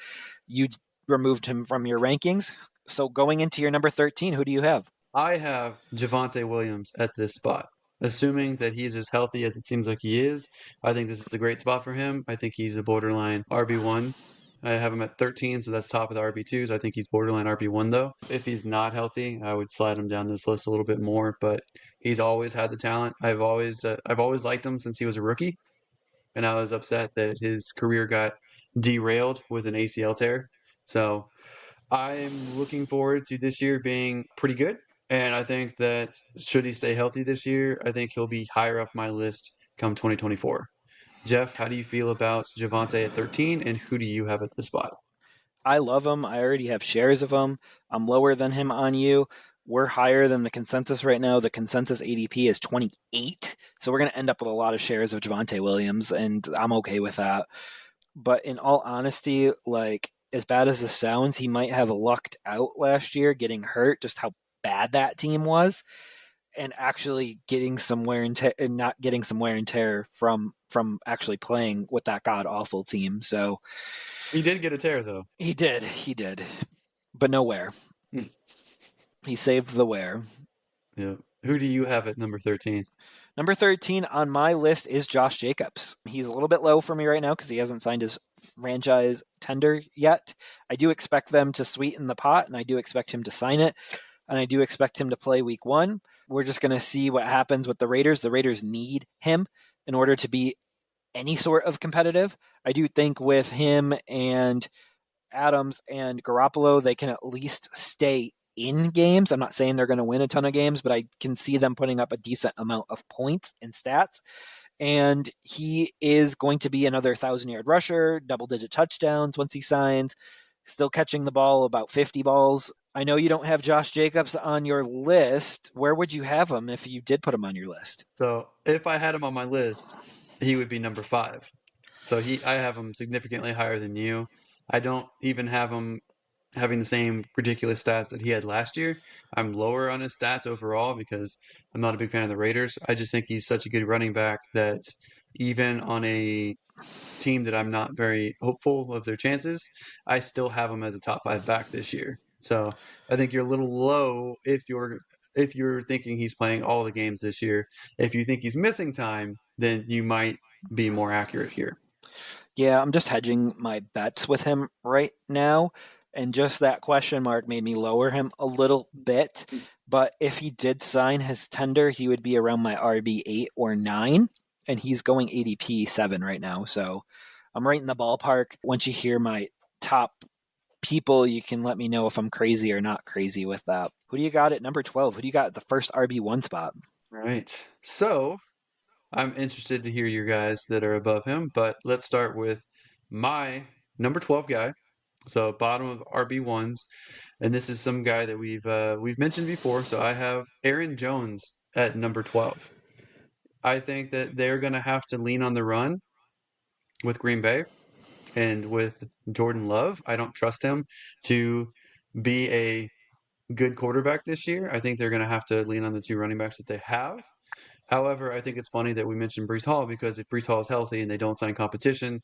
you removed him from your rankings. So going into your number 13, who do you have? I have Javonte Williams at this spot. Assuming that he's as healthy as it seems like he is, I think this is a great spot for him. I think he's a borderline RB1 I have him at 13, so that's top of the RB2s. I think he's borderline RB1 though. If he's not healthy, I would slide him down this list a little bit more, but he's always had the talent. I've always liked him since he was a rookie, and I was upset that his career got derailed with an ACL tear. So I'm looking forward to this year being pretty good. And I think that should he stay healthy this year, I think he'll be higher up my list come 2024. Jeff, how do you feel about Javante at 13, and who do you have at this spot? I love him. I already have shares of him. I'm lower than him on you. We're higher than the consensus right now. The consensus ADP is 28. So we're going to end up with a lot of shares of Javante Williams, and I'm okay with that. But in all honesty, like as bad as this sounds, he might have lucked out last year getting hurt, just how bad that team was, and actually getting some wear and tear, and not getting some wear and tear from actually playing with that god awful team. So He did get a tear though. he did, but no wear. Hmm. He saved the wear. Yeah. Who do you have at number 13? Number 13 on my list is Josh Jacobs. He's a little bit low for me right now because he hasn't signed his franchise tender yet. I do expect them to sweeten the pot, and I do expect him to sign it, and I do expect him to play week one. We're just going to see what happens with the Raiders. The Raiders need him in order to be any sort of competitive. I do think with him and Adams and Garoppolo, they can at least stay in games. I'm not saying they're going to win a ton of games, but I can see them putting up a decent amount of points and stats. And he is going to be another 1,000-yard rusher, double-digit touchdowns once he signs, still catching the ball about 50 balls. I know you don't have Josh Jacobs on your list. Where would you have him if you did put him on your list? So if I had him on my list, he would be number 5. So I have him significantly higher than you. I don't even have him having the same ridiculous stats that he had last year. I'm lower on his stats overall because I'm not a big fan of the Raiders. I just think he's such a good running back that even on a team that I'm not very hopeful of their chances, I still have him as a top 5 back this year. So I think you're a little low if you're thinking he's playing all the games this year. If you think he's missing time, then you might be more accurate here. Yeah, I'm just hedging my bets with him right now. And just that question mark made me lower him a little bit. But if he did sign his tender, he would be around my RB 8 or 9. And he's going ADP 7 right now. So I'm right in the ballpark. Once you hear my top people, you can let me know if I'm crazy or not crazy with that. Who do you got at number 12? Who do you got at the first RB1 spot? Right. So I'm interested to hear your guys that are above him, but let's start with my number 12 guy. So bottom of RB1s, and this is some guy that we've mentioned before. So I have Aaron Jones at number 12. I think that they're going to have to lean on the run with Green Bay and with Jordan Love. I don't trust him to be a good quarterback this year. I think they're going to have to lean on the two running backs that they have. However, I think it's funny that we mentioned Brees Hall because if Brees Hall is healthy and they don't sign competition,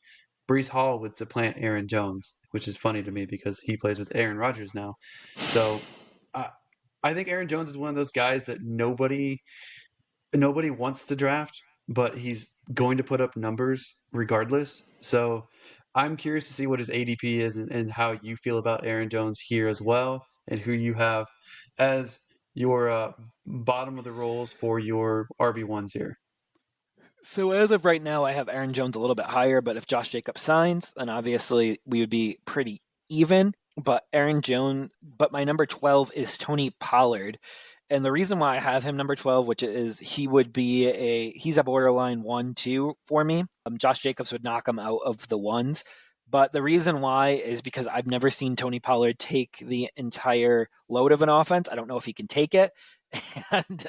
Brees Hall would supplant Aaron Jones, which is funny to me because he plays with Aaron Rodgers now. So I, I think Aaron Jones is one of those guys that nobody wants to draft, but he's going to put up numbers regardless. So I'm curious to see what his ADP is and how you feel about Aaron Jones here as well, and who you have as your bottom of the rolls for your RB1s here. So as of right now, I have Aaron Jones a little bit higher, but if Josh Jacobs signs, then obviously we would be pretty even. But my number 12 is Tony Pollard. And the reason why I have him number 12, which is he's a borderline 1-2 for me. Josh Jacobs would knock him out of the ones. But the reason why is because I've never seen Tony Pollard take the entire load of an offense. I don't know if he can take it. And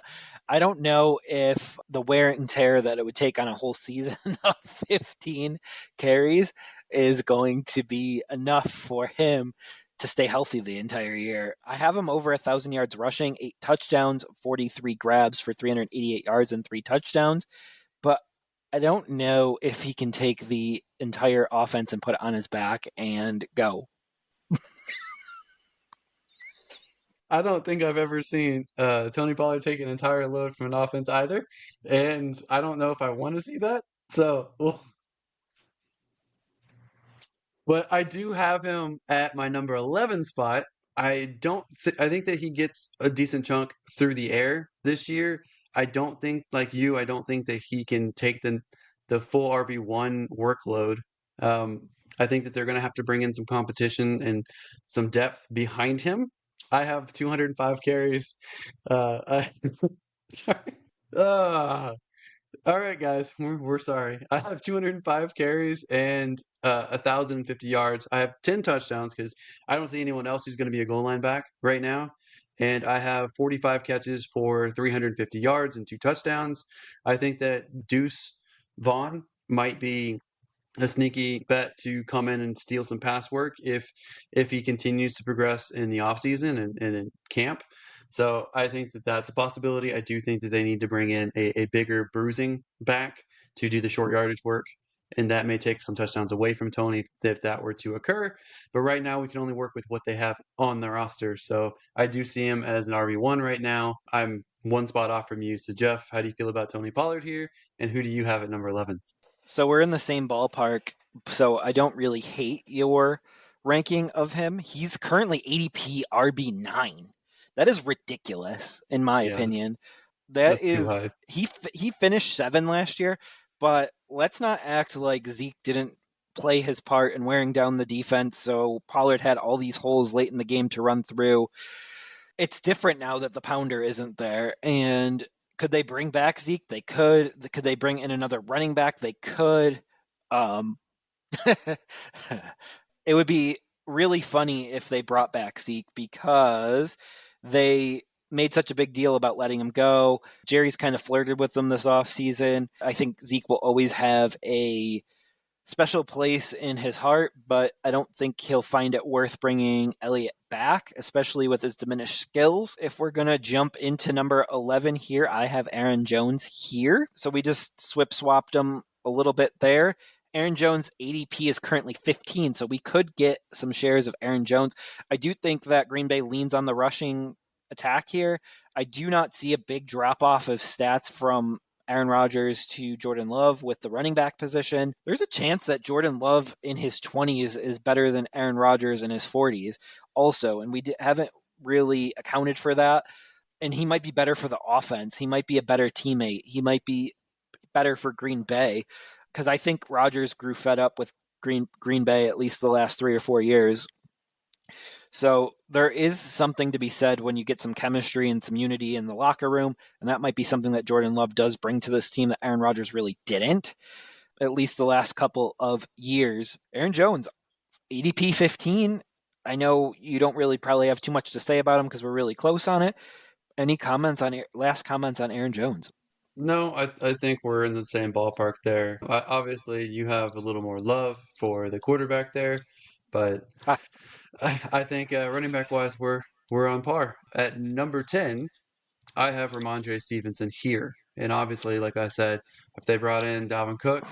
I don't know if the wear and tear that it would take on a whole season of 15 carries is going to be enough for him to stay healthy the entire year. I have him over 1,000 yards rushing, 8 touchdowns, 43 grabs for 388 yards and 3 touchdowns. But I don't know if he can take the entire offense and put it on his back and go. I don't think I've ever seen Tony Pollard take an entire load from an offense either, and I don't know if I want to see that. So But I do have him at my number 11 spot. I think that he gets a decent chunk through the air this year. I don't think, like you, I don't think that he can take the full RB1 workload. I think that they're going to have to bring in some competition and some depth behind him. I have 205 carries. Sorry. Uh, all right, guys, we're sorry. I have 205 carries and 1,050 yards. I have 10 touchdowns because I don't see anyone else who's going to be a goal line back right now. And I have 45 catches for 350 yards and two touchdowns. I think that Deuce Vaughn might be a sneaky bet to come in and steal some pass work if he continues to progress in the offseason and in camp. So I think that that's a possibility. I do think that they need to bring in a bigger bruising back to do the short yardage work, and that may take some touchdowns away from Tony if that were to occur. But right now, we can only work with what they have on their roster. So I do see him as an RB1 right now. I'm one spot off from you. So Jeff, how do you feel about Tony Pollard here, and who do you have at number 11? So we're in the same ballpark. So I don't really hate your ranking of him. He's currently ADP RB9. That is ridiculous, in my Yeah, opinion. That that's too is high. he finished 7 last year, but let's not act like Zeke didn't play his part in wearing down the defense. So Pollard had all these holes late in the game to run through. It's different now that the pounder isn't there. And could they bring back Zeke? They could. Could they bring in another running back? They could. Um, it would be really funny if they brought back Zeke because they made such a big deal about letting him go. Jerry's kind of flirted with them this offseason. I think Zeke will always have a special place in his heart, but I don't think he'll find it worth bringing Elliott back, especially with his diminished skills. If we're going to jump into number 11 here, I have Aaron Jones here. So we just swapped him a little bit there. Aaron Jones' ADP is currently 15, so we could get some shares of Aaron Jones. I do think that Green Bay leans on the rushing attack here. I do not see a big drop off of stats from Aaron Rodgers to Jordan Love with the running back position. There's a chance that Jordan Love in his 20s is better than Aaron Rodgers in his 40s also, and we haven't really accounted for that. And he might be better for the offense. He might be a better teammate. He might be better for Green Bay because I think Rodgers grew fed up with Green Bay at least the last 3 or 4 years. So there is something to be said when you get some chemistry and some unity in the locker room, and that might be something that Jordan Love does bring to this team that Aaron Rodgers really didn't, at least the last couple of years. Aaron Jones, ADP 15. I know you don't really probably have too much to say about him because we're really close on it. Any comments on last comments on Aaron Jones? No, I think we're in the same ballpark there. Obviously, you have a little more love for the quarterback there, but Ha, I think running back wise, we're on par. At number 10, I have Ramondre Stevenson here. And obviously, like I said, if they brought in Dalvin Cook,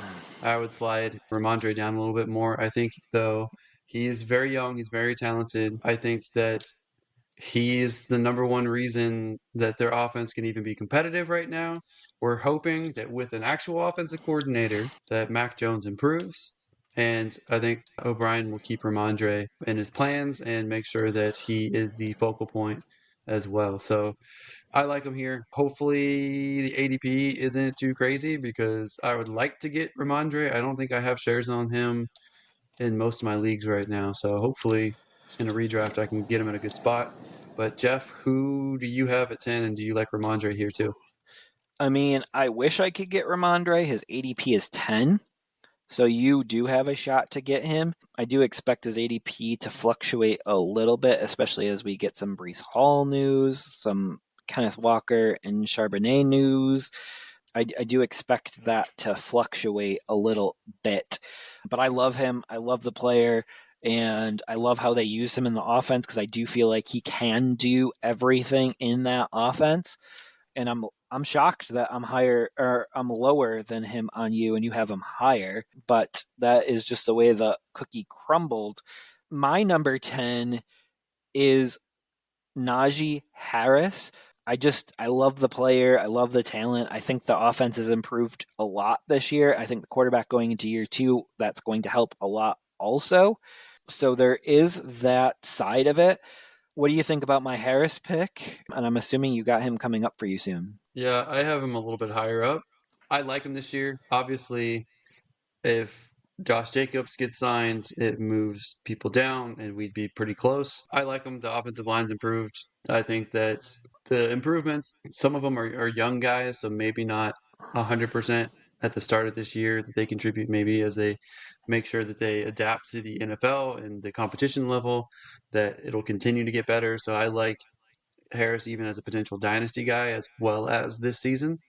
I would slide Ramondre down a little bit more. I think, though, he's very young, he's very talented. I think that he's the number one reason that their offense can even be competitive right now. We're hoping that with an actual offensive coordinator that Mac Jones improves. And I think O'Brien will keep Ramondre in his plans and make sure that he is the focal point as well. So I like him here. Hopefully the ADP isn't too crazy because I would like to get Ramondre. I don't think I have shares on him in most of my leagues right now. So hopefully in a redraft I can get him in a good spot. But Jeff, who do you have at 10 and do you like Ramondre here too? I mean, I wish I could get Ramondre. His ADP is 10. So you do have a shot to get him. I do expect his ADP to fluctuate a little bit, especially as we get some Brees Hall news, some Kenneth Walker and Charbonnet news. I do expect that to fluctuate a little bit. But I love him. I love the player. And I love how they use him in the offense because I do feel like he can do everything in that offense. And I'm shocked that I'm higher or I'm lower than him on you and you have him higher, but that is just the way the cookie crumbled. My number 10 is Najee Harris. I love the player. I love the talent. I think the offense has improved a lot this year. I think the quarterback going into year 2, that's going to help a lot also. So there is that side of it. What do you think about my Harris pick? And I'm assuming you got him coming up for you soon. Yeah, I have him a little bit higher up. I like him this year. Obviously, if Josh Jacobs gets signed, it moves people down and we'd be pretty close. I like him. The offensive line's improved. I think that the improvements, some of them are young guys, so maybe not 100% at the start of this year that they contribute, maybe as they make sure that they adapt to the NFL and the competition level, that it'll continue to get better. So I like Harris even as a potential dynasty guy as well as this season.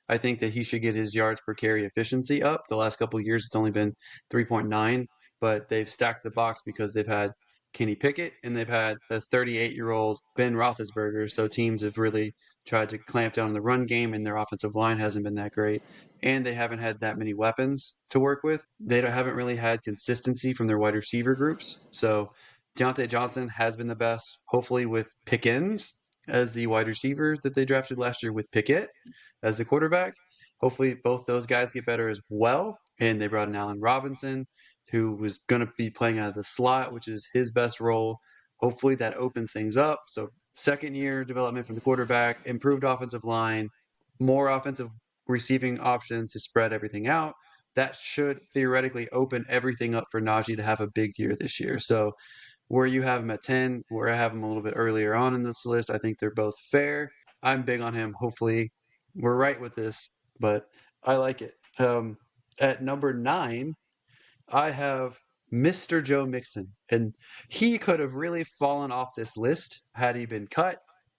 I think that he should get his yards per carry efficiency up. The last couple of years, it's only been 3.9, but they've stacked the box because they've had Kenny Pickett and they've had a 38-year-old Ben Roethlisberger. So teams have really tried to clamp down on the run game, and their offensive line hasn't been that great. And they haven't had that many weapons to work with. They haven't really had consistency from their wide receiver groups. So Deontay Johnson has been the best, hopefully with Pickens as the wide receiver that they drafted last year with Pickett as the quarterback. Hopefully, both those guys get better as well. And they brought in Allen Robinson, who was going to be playing out of the slot, which is his best role. Hopefully, that opens things up. So, second year development from the quarterback, improved offensive line, more offensive receiving options to spread everything out. That should theoretically open everything up for Najee to have a big year this year. So, where you have him at 10, where I have him a little bit earlier on in this list, I think they're both fair. I'm big on him. Hopefully, we're right with this, but I like it. At number 9, I have Mr. Joe Mixon, and he could have really fallen off this list had he been cut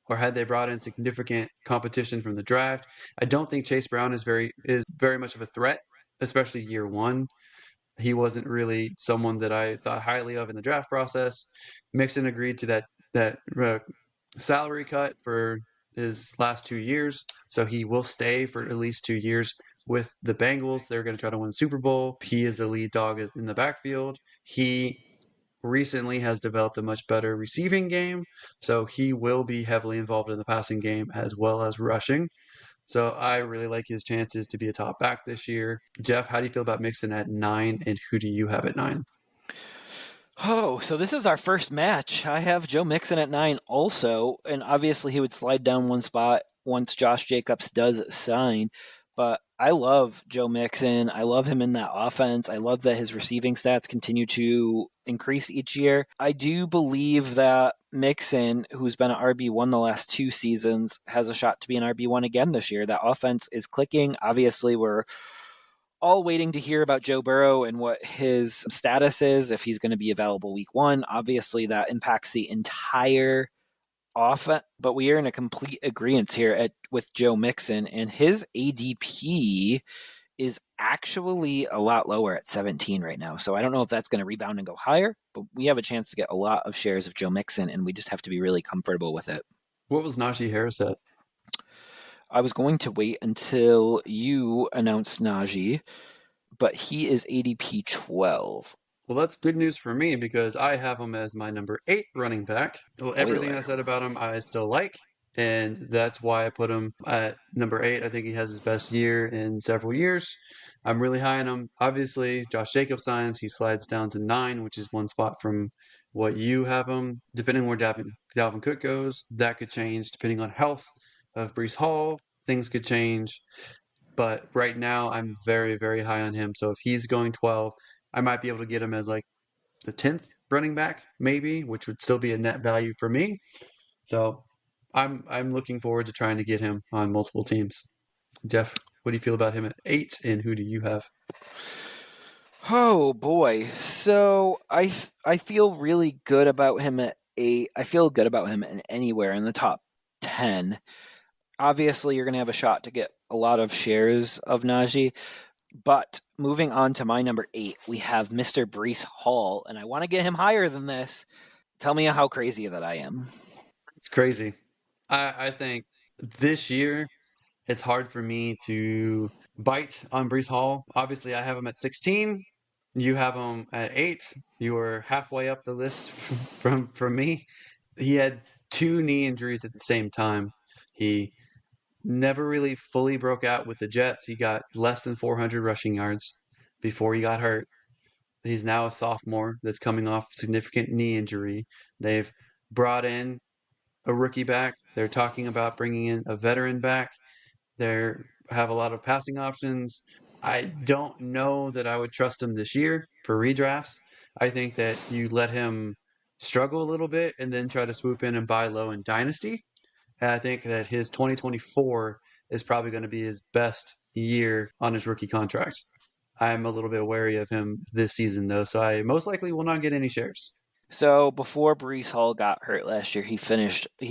or had they brought in significant competition from the draft. I don't think Chase Brown is very much of a threat, especially year one. He wasn't really someone that I thought highly of in the draft process. Mixon agreed to that salary cut for his last 2 years, so he will stay for at least 2 years with the Bengals. They're going to try to win Super Bowl. He is the lead dog in the backfield. He recently has developed a much better receiving game, so he will be heavily involved in the passing game as well as rushing. So I really like his chances to be a top back this year. Jeff, how do you feel about Mixon at 9, and who do you have at 9? Oh, so this is our first match. I have Joe Mixon at 9 also, and obviously he would slide down one spot once Josh Jacobs does sign. But I love Joe Mixon. I love him in that offense. I love that his receiving stats continue to increase each year. I do believe that Mixon, who's been an RB1 the last 2 seasons, has a shot to be an RB1 again this year. That offense is clicking. Obviously, we're all waiting to hear about Joe Burrow and what his status is, if he's going to be available week 1. Obviously, that impacts the entire offense, but we are in a complete agreement here with Joe Mixon, and his ADP is actually a lot lower at 17 right now. So I don't know if that's going to rebound and go higher, but we have a chance to get a lot of shares of Joe Mixon, and we just have to be really comfortable with it. What was Najee Harris at? I was going to wait until you announced Najee, but he is ADP 12. Well, that's good news for me because I have him as my number 8 running back. Well, everything I Oiler. said about him, I still like, and that's why I put him at number 8. I think he has his best year in several years. I'm really high on him. Obviously, Josh Jacobs signs, he slides down to 9, which is one spot from what you have him. Depending on where Dalvin Cook goes, that could change. Depending on health of Brees Hall, things could change. But right now, I'm very, very high on him. So if he's going 12, I might be able to get him as like the 10th running back, maybe, which would still be a net value for me. So I'm looking forward to trying to get him on multiple teams. Jeff, what do you feel about him at 8, and who do you have? Oh boy. So I feel really good about him at 8. I feel good about him in anywhere in the top 10. Obviously, you're going to have a shot to get a lot of shares of Najee. But moving on to my number 8, we have Mr. Brees Hall, and I want to get him higher than this. Tell me how crazy that I am. It's crazy. I think this year it's hard for me to bite on Brees Hall. Obviously, I have him at 16. You have him at 8. You were halfway up the list from me. He had 2 knee injuries at the same time. He never really fully broke out with the Jets. He got less than 400 rushing yards before he got hurt. He's now a sophomore that's coming off significant knee injury. They've brought in a rookie back. They're talking about bringing in a veteran back. They have a lot of passing options. I don't know that I would trust him this year for redrafts. I think that you let him struggle a little bit and then try to swoop in and buy low in Dynasty. And I think that his 2024 is probably going to be his best year on his rookie contract. I'm a little bit wary of him this season, though, so I most likely will not get any shares. So before Brees Hall got hurt last year, he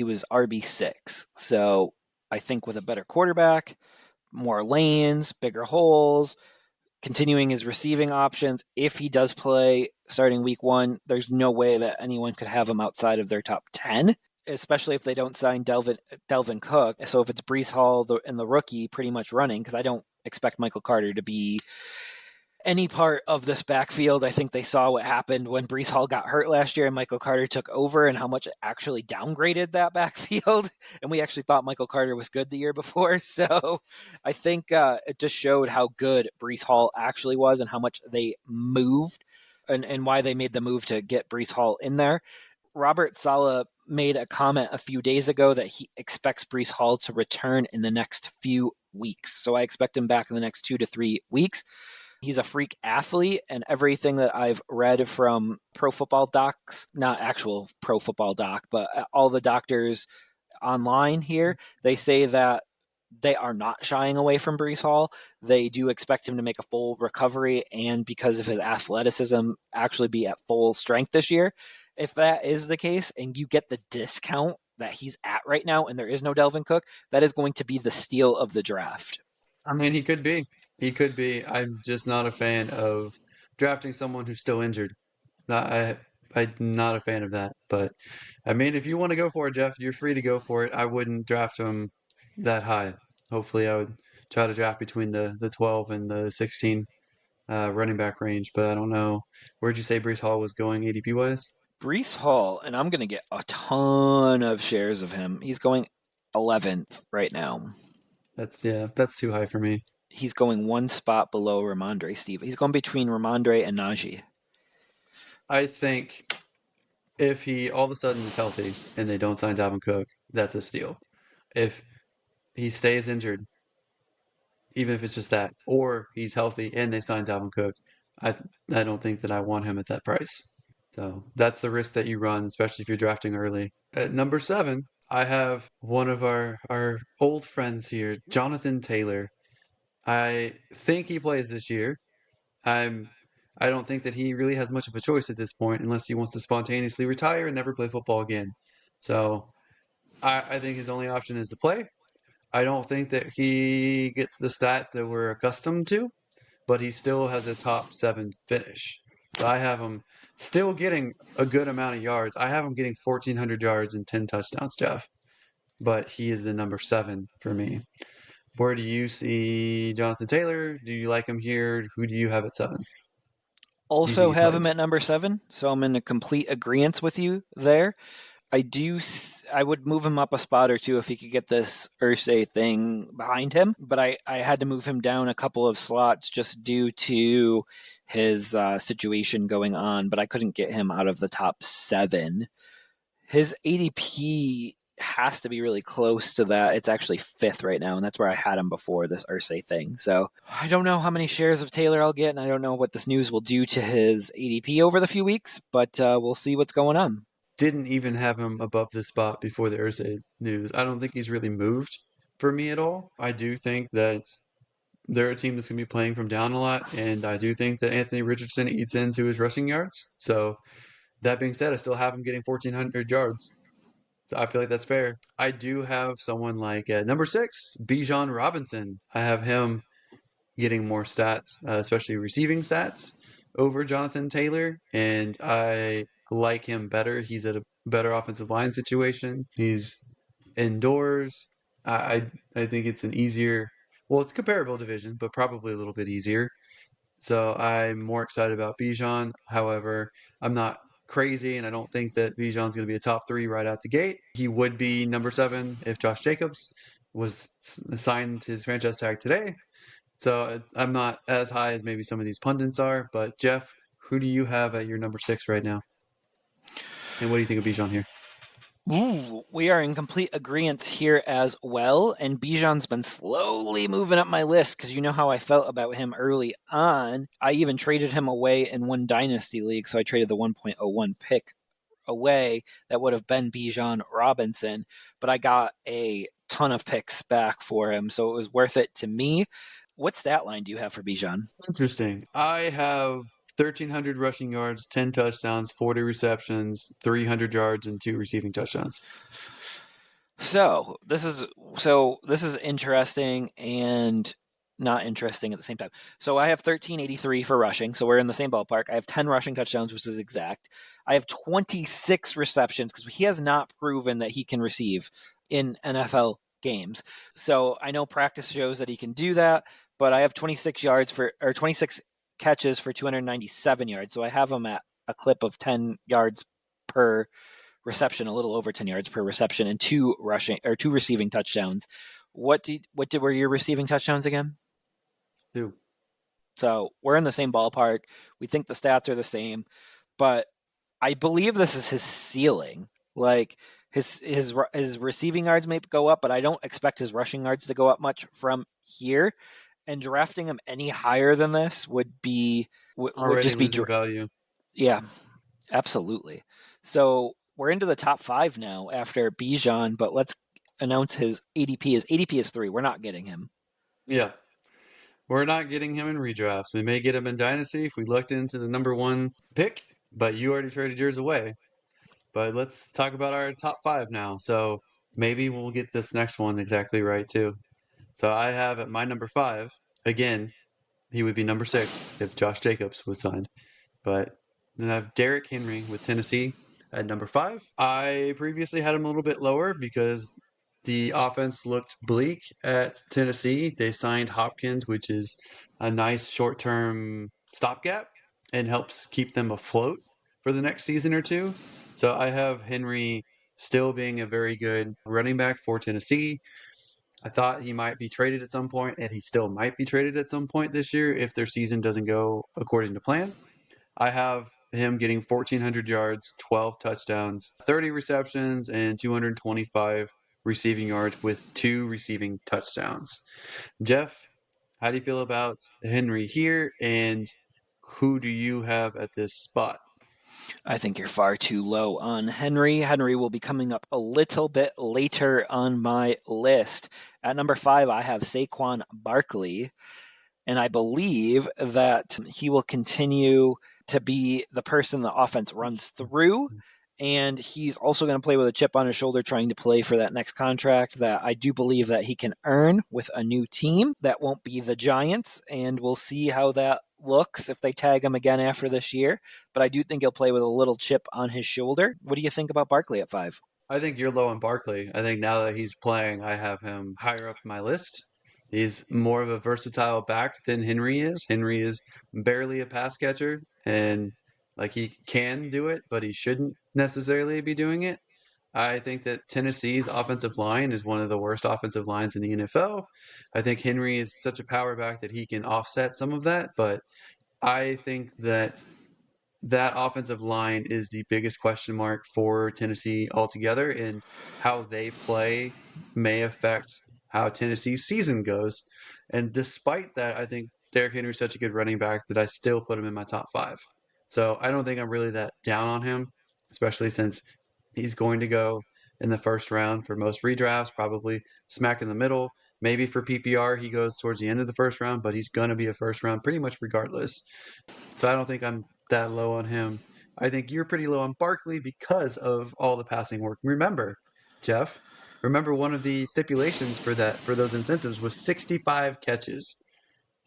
was RB6. So I think with a better quarterback, more lanes, bigger holes, continuing his receiving options, if he does play starting week one, there's no way that anyone could have him outside of their top 10, especially if they don't sign Delvin Cook. So if it's Brees Hall and the rookie pretty much running, because I don't expect Michael Carter to be any part of this backfield. I think they saw what happened when Brees Hall got hurt last year and Michael Carter took over and how much it actually downgraded that backfield. And we actually thought Michael Carter was good the year before. So I think it just showed how good Brees Hall actually was and how much they moved and why they made the move to get Brees Hall in there. Robert Saleh made a comment a few days ago that he expects Brees Hall to return in the next few weeks. So I expect him back in the next 2 to 3 weeks. He's a freak athlete, and everything that I've read from pro football docs, not actual pro football doc, but all the doctors online here, they say that they are not shying away from Brees Hall. They do expect him to make a full recovery and, because of his athleticism, actually be at full strength this year. If that is the case and you get the discount that he's at right now and there is no Delvin Cook, that is going to be the steal of the draft. I mean, he could be. He could be. I'm just not a fan of drafting someone who's still injured. I'm not a fan of that. But I mean, if you want to go for it, Jeff, you're free to go for it. I wouldn't draft him that high. Hopefully, I would try to draft between the 12 and the 16 running back range. But I don't know. Where'd you say Brees Hall was going ADP wise? Brees Hall, and I'm going to get a ton of shares of him. He's going 11th right now. That's too high for me. He's going one spot below Ramondre Steve. He's going between Ramondre and Najee. I think if he all of a sudden is healthy and they don't sign Dalvin Cook, that's a steal. If he stays injured, even if it's just that, or he's healthy and they sign Dalvin Cook, I I don't think that I want him at that price. So that's the risk that you run, especially if you're drafting early. At number 7, I have one of our old friends here, Jonathan Taylor. I think he plays this year. I'm I don't think that he really has much of a choice at this point unless he wants to spontaneously retire and never play football again. So I think his only option is to play. I don't think that he gets the stats that we're accustomed to, but he still has a top 7 finish. So I have him still getting a good amount of yards. I have him getting 1,400 yards and 10 touchdowns, Jeff. But he is the number 7 for me. Where do you see Jonathan Taylor? Do you like him here? Who do you have at 7? Do you think Also he have him plays? at number 7, so I'm in a complete agreement with you there. I would move him up a spot or two if he could get this Ursay thing behind him, but I had to move him down a couple of slots just due to his situation going on, but I couldn't get him out of the top 7. His ADP has to be really close to that. It's actually 5th right now, and that's where I had him before this Ursay thing. So I don't know how many shares of Taylor I'll get, and I don't know what this news will do to his ADP over the few weeks, but we'll see what's going on. Didn't even have him above this spot before the Ursay news. I don't think he's really moved for me at all. I do think that they're a team that's going to be playing from down a lot, and I do think that Anthony Richardson eats into his rushing yards. So that being said, I still have him getting 1,400 yards. So I feel like that's fair. I do have someone like number 6, Bijan Robinson. I have him getting more stats, especially receiving stats, over Jonathan Taylor, and I like him better. He's at a better offensive line situation. He's indoors. I think it's an easier, well, it's a comparable division, but probably a little bit easier. So I'm more excited about Bijan. However, I'm not crazy, and I don't think that Bijan's going to be a top 3 right out the gate. He would be number 7 if Josh Jacobs was signed his franchise tag today. So I'm not as high as maybe some of these pundits are. But Jeff, who do you have at your number 6 right now? And what do you think of Bijan here? Ooh, we are in complete agreement here as well. And Bijan's been slowly moving up my list because you know how I felt about him early on. I even traded him away in one dynasty league, so I traded the 1.01 pick away that would have been Bijan Robinson, but I got a ton of picks back for him, so it was worth it to me. What stat line do you have for Bijan? Interesting. I have 1,300 rushing yards, 10 touchdowns, 40 receptions, 300 yards, and 2 receiving touchdowns. So this is interesting and not interesting at the same time. So I have 1383 for rushing, so we're in the same ballpark. I have 10 rushing touchdowns, which is exact. I have 26 receptions because he has not proven that he can receive in NFL games. So I know practice shows that he can do that, but I have 26 yards for or 26 catches for 297 yards. So I have him at a clip of 10 yards per reception, a little over 10 yards per reception, and two receiving touchdowns. What were your receiving touchdowns again? 2. So we're in the same ballpark. We think the stats are the same, but I believe this is his ceiling. Like his receiving yards may go up, but I don't expect his rushing yards to go up much from here. And drafting him any higher than this would Already just be losing value. yeah, absolutely. So we're into the top five now after Bijan, but let's announce his ADP. His ADP is 3. We're not getting him. Yeah. We're not getting him in redrafts. We may get him in Dynasty if we looked into the number 1 pick, but you already traded yours away. But let's talk about our top 5 now. So maybe we'll get this next one exactly right too. So I have at my number 5, again, he would be number 6 if Josh Jacobs was signed. But then I have Derrick Henry with Tennessee at number 5. I previously had him a little bit lower because the offense looked bleak at Tennessee. They signed Hopkins, which is a nice short term stopgap and helps keep them afloat for the next season or two. So I have Henry still being a very good running back for Tennessee. I thought he might be traded at some point, and he still might be traded at some point this year if their season doesn't go according to plan. I have him getting 1,400 yards, 12 touchdowns, 30 receptions, and 225 receiving yards with 2 receiving touchdowns. Jeff, how do you feel about Henry here, and who do you have at this spot? I think you're far too low on Henry. Henry will be coming up a little bit later on my list. At number 5, I have Saquon Barkley. And I believe that he will continue to be the person the offense runs through. And he's also going to play with a chip on his shoulder, trying to play for that next contract that I do believe that he can earn with a new team. That won't be the Giants, and we'll see how that looks if they tag him again after this year. But I do think he'll play with a little chip on his shoulder. What do you think about Barkley at 5? I think you're low on Barkley. I think now that he's playing, I have him higher up my list. He's more of a versatile back than Henry is. Henry is barely a pass catcher, and like he can do it, but he shouldn't necessarily be doing it. I think that Tennessee's offensive line is one of the worst offensive lines in the NFL. I think Henry is such a power back that he can offset some of that, but I think that that offensive line is the biggest question mark for Tennessee altogether, and how they play may affect how Tennessee's season goes. And despite that, I think Derrick Henry's such a good running back that I still put him in my top 5. So I don't think I'm really that down on him, especially since he's going to go in the first round for most redrafts, probably smack in the middle. Maybe for PPR, he goes towards the end of the first round, but he's going to be a first round pretty much regardless. So I don't think I'm that low on him. I think you're pretty low on Barkley because of all the passing work. Remember, Jeff, remember one of the stipulations for those incentives was 65 catches.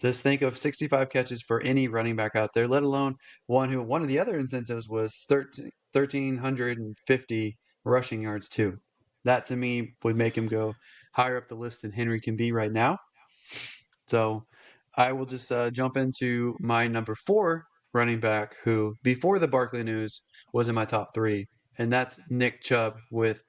Just think of 65 catches for any running back out there, let alone one of the other incentives was 1,350 rushing yards too. That to me would make him go higher up the list than Henry can be right now. So I will just jump into my number 4 running back, who before the Barkley news was in my top 3, and that's Nick Chubb with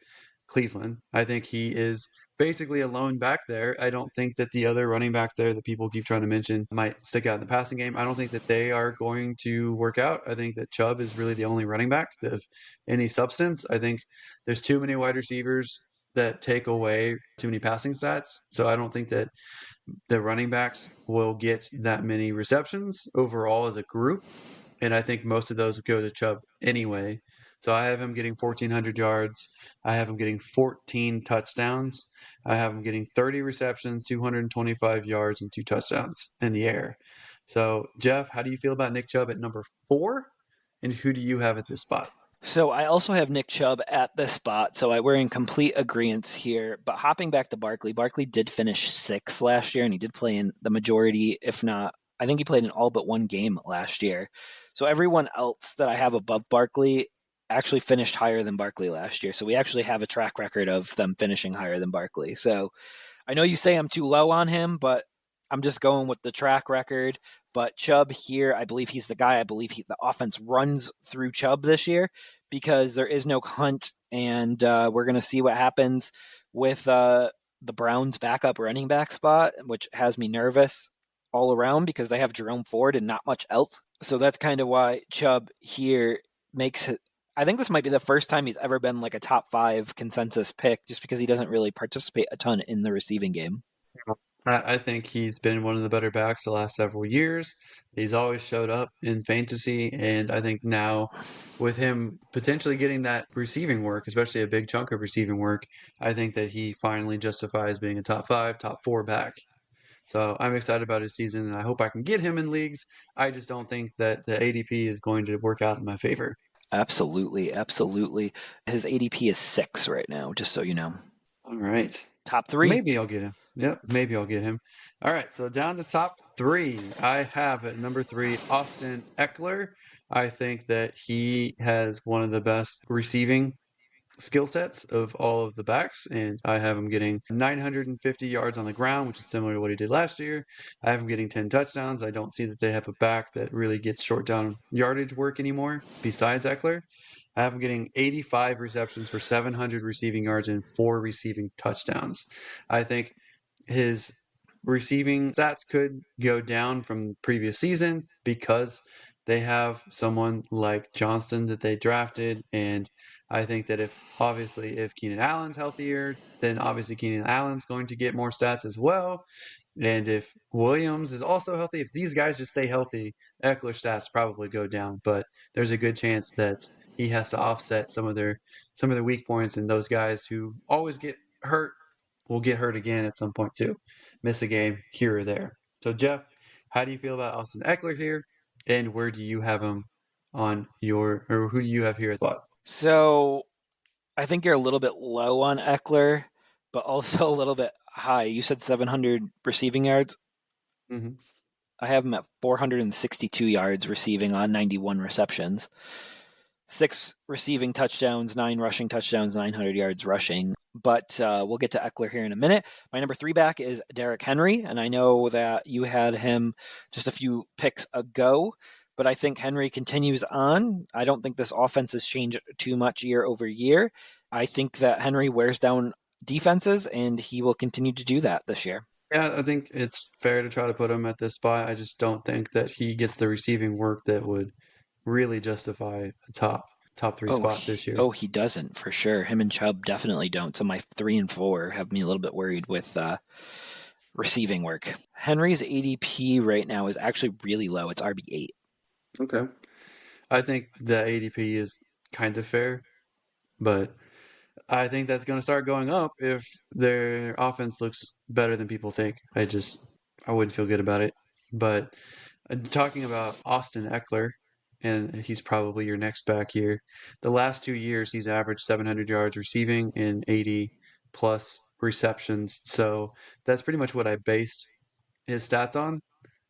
Cleveland. I think he is basically alone back there. I don't think that the other running backs there that people keep trying to mention might stick out in the passing game. I don't think that they are going to work out. I think that Chubb is really the only running back of any substance. I think there's too many wide receivers that take away too many passing stats. So I don't think that the running backs will get that many receptions overall as a group. And I think most of those go to Chubb anyway. So I have him getting 1,400 yards. I have him getting 14 touchdowns. I have him getting 30 receptions, 225 yards, and 2 touchdowns in the air. So, Jeff, how do you feel about Nick Chubb at number 4? And who do you have at this spot? So I also have Nick Chubb at this spot, so we're in complete agreement here. But hopping back to Barkley, Barkley did finish sixth last year, and he did play in the majority, if not, I think he played in all but one game last year. So everyone else that I have above Barkley actually finished higher than Barkley last year. So we actually have a track record of them finishing higher than Barkley. So I know you say I'm too low on him, but I'm just going with the track record. But Chubb here, I believe he's the guy. I believe the offense runs through Chubb this year because there is no Hunt, and we're going to see what happens with the Browns' backup running back spot, which has me nervous all around because they have Jerome Ford and not much else. So that's kind of why Chubb here makes it. I think this might be the first time he's ever been like a top 5 consensus pick just because he doesn't really participate a ton in the receiving game. I think he's been one of the better backs the last several years. He's always showed up in fantasy, and I think now with him potentially getting that receiving work, especially a big chunk of receiving work, I think that he finally justifies being a top 5, top 4 back. So I'm excited about his season, and I hope I can get him in leagues. I just don't think that the ADP is going to work out in my favor. Absolutely, absolutely. His ADP is 6 right now, just so you know. All right. Top 3. Maybe I'll get him. Yep, maybe I'll get him. All right, so down to top 3. I have at number 3 Austin Eckler. I think that he has one of the best receiving skill sets of all of the backs, and I have him getting 950 yards on the ground, which is similar to what he did last year. I have him getting 10 touchdowns. I don't see that they have a back that really gets short down yardage work anymore besides Eckler. I have him getting 85 receptions for 700 receiving yards and 4 receiving touchdowns. I think his receiving stats could go down from the previous season because they have someone like Johnston that they drafted. And I think that if Keenan Allen's healthier, then obviously Keenan Allen's going to get more stats as well. And if Williams is also healthy, if these guys just stay healthy, Eckler's stats probably go down. But there's a good chance that he has to offset some of their weak points, and those guys who always get hurt will get hurt again at some point too, miss a game here or there. So Jeff, how do you feel about Austin Eckler here, and where do you have him on your, or who do you have here at thought? So I think you're a little bit low on Eckler, but also a little bit high. You said 700 receiving yards. Mm-hmm. I have him at 462 yards receiving on 91 receptions. 6 receiving touchdowns, 9 rushing touchdowns, 900 yards rushing. But we'll get to Eckler here in a minute. My number 3 back is Derrick Henry, and I know that you had him just a few picks ago, but I think Henry continues on. I don't think this offense has changed too much year over year. I think that Henry wears down defenses, and he will continue to do that this year. Yeah, I think it's fair to try to put him at this spot. I just don't think that he gets the receiving work that would really justify a top 3 Oh, spot this year. he doesn't for sure. Him and Chubb definitely don't. So my 3 and 4 have me a little bit worried with receiving work. Henry's ADP right now is actually really low. It's RB8. Okay. I think the ADP is kind of fair, but I think that's going to start going up if their offense looks better than people think. I wouldn't feel good about it. But talking about Austin Eckler, and he's probably your next back here. The last 2 years, he's averaged 700 yards receiving and 80 plus receptions. So that's pretty much what I based his stats on,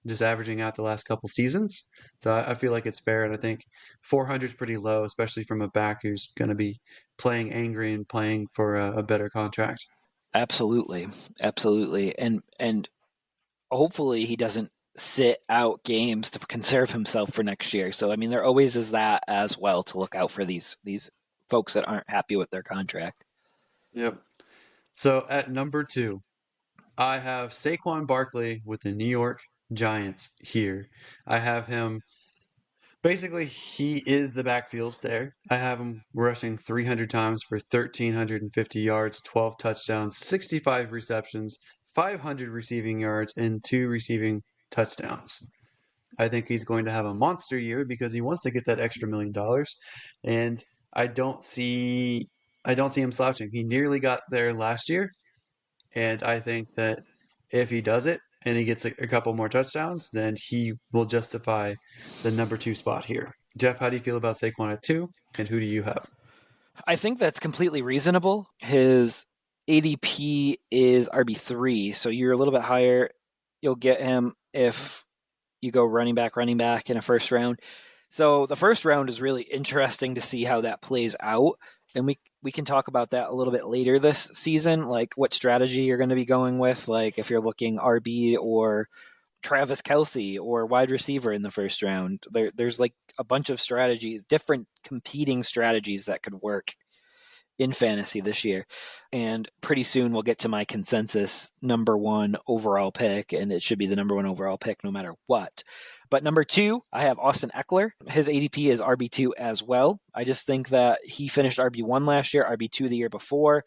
just averaging out the last couple seasons. So I feel like it's fair, and I think 400 is pretty low, especially from a back who's going to be playing angry and playing for a better contract. Absolutely, absolutely, and hopefully he doesn't sit out games to conserve himself for next year. So I mean, there always is that as well to look out for these folks that aren't happy with their contract. Yep. So at number two, I have Saquon Barkley with the New York Giants here. I have him basically, he is the backfield there. I have him rushing 300 times for 1,350 yards, 12 touchdowns, 65 receptions, 500 receiving yards, and two receiving touchdowns. I think he's going to have a monster year because he wants to get that extra $1 million, and I don't see I don't see him slouching. He nearly got there last year, and I think that if he does it and he gets a couple more touchdowns, then he will justify the number two spot here. Jeff, how do you feel about Saquon at two? And who do you have? I think that's completely reasonable. His ADP is RB3, so you're a little bit higher. You'll get him if you go running back in a first round. So the first round is really interesting to see how that plays out, and we can talk about that a little bit later this season, like what strategy you're going to be going with, like if you're looking RB or Travis Kelsey or wide receiver in the first round. There's like a bunch of strategies, different competing strategies that could work in fantasy this year. And pretty soon we'll get to my consensus number one overall pick, and it should be the number one overall pick no matter what. But number two, I have Austin Eckler. His ADP is RB2 as well. I just think that he finished RB1 last year, RB2 the year before.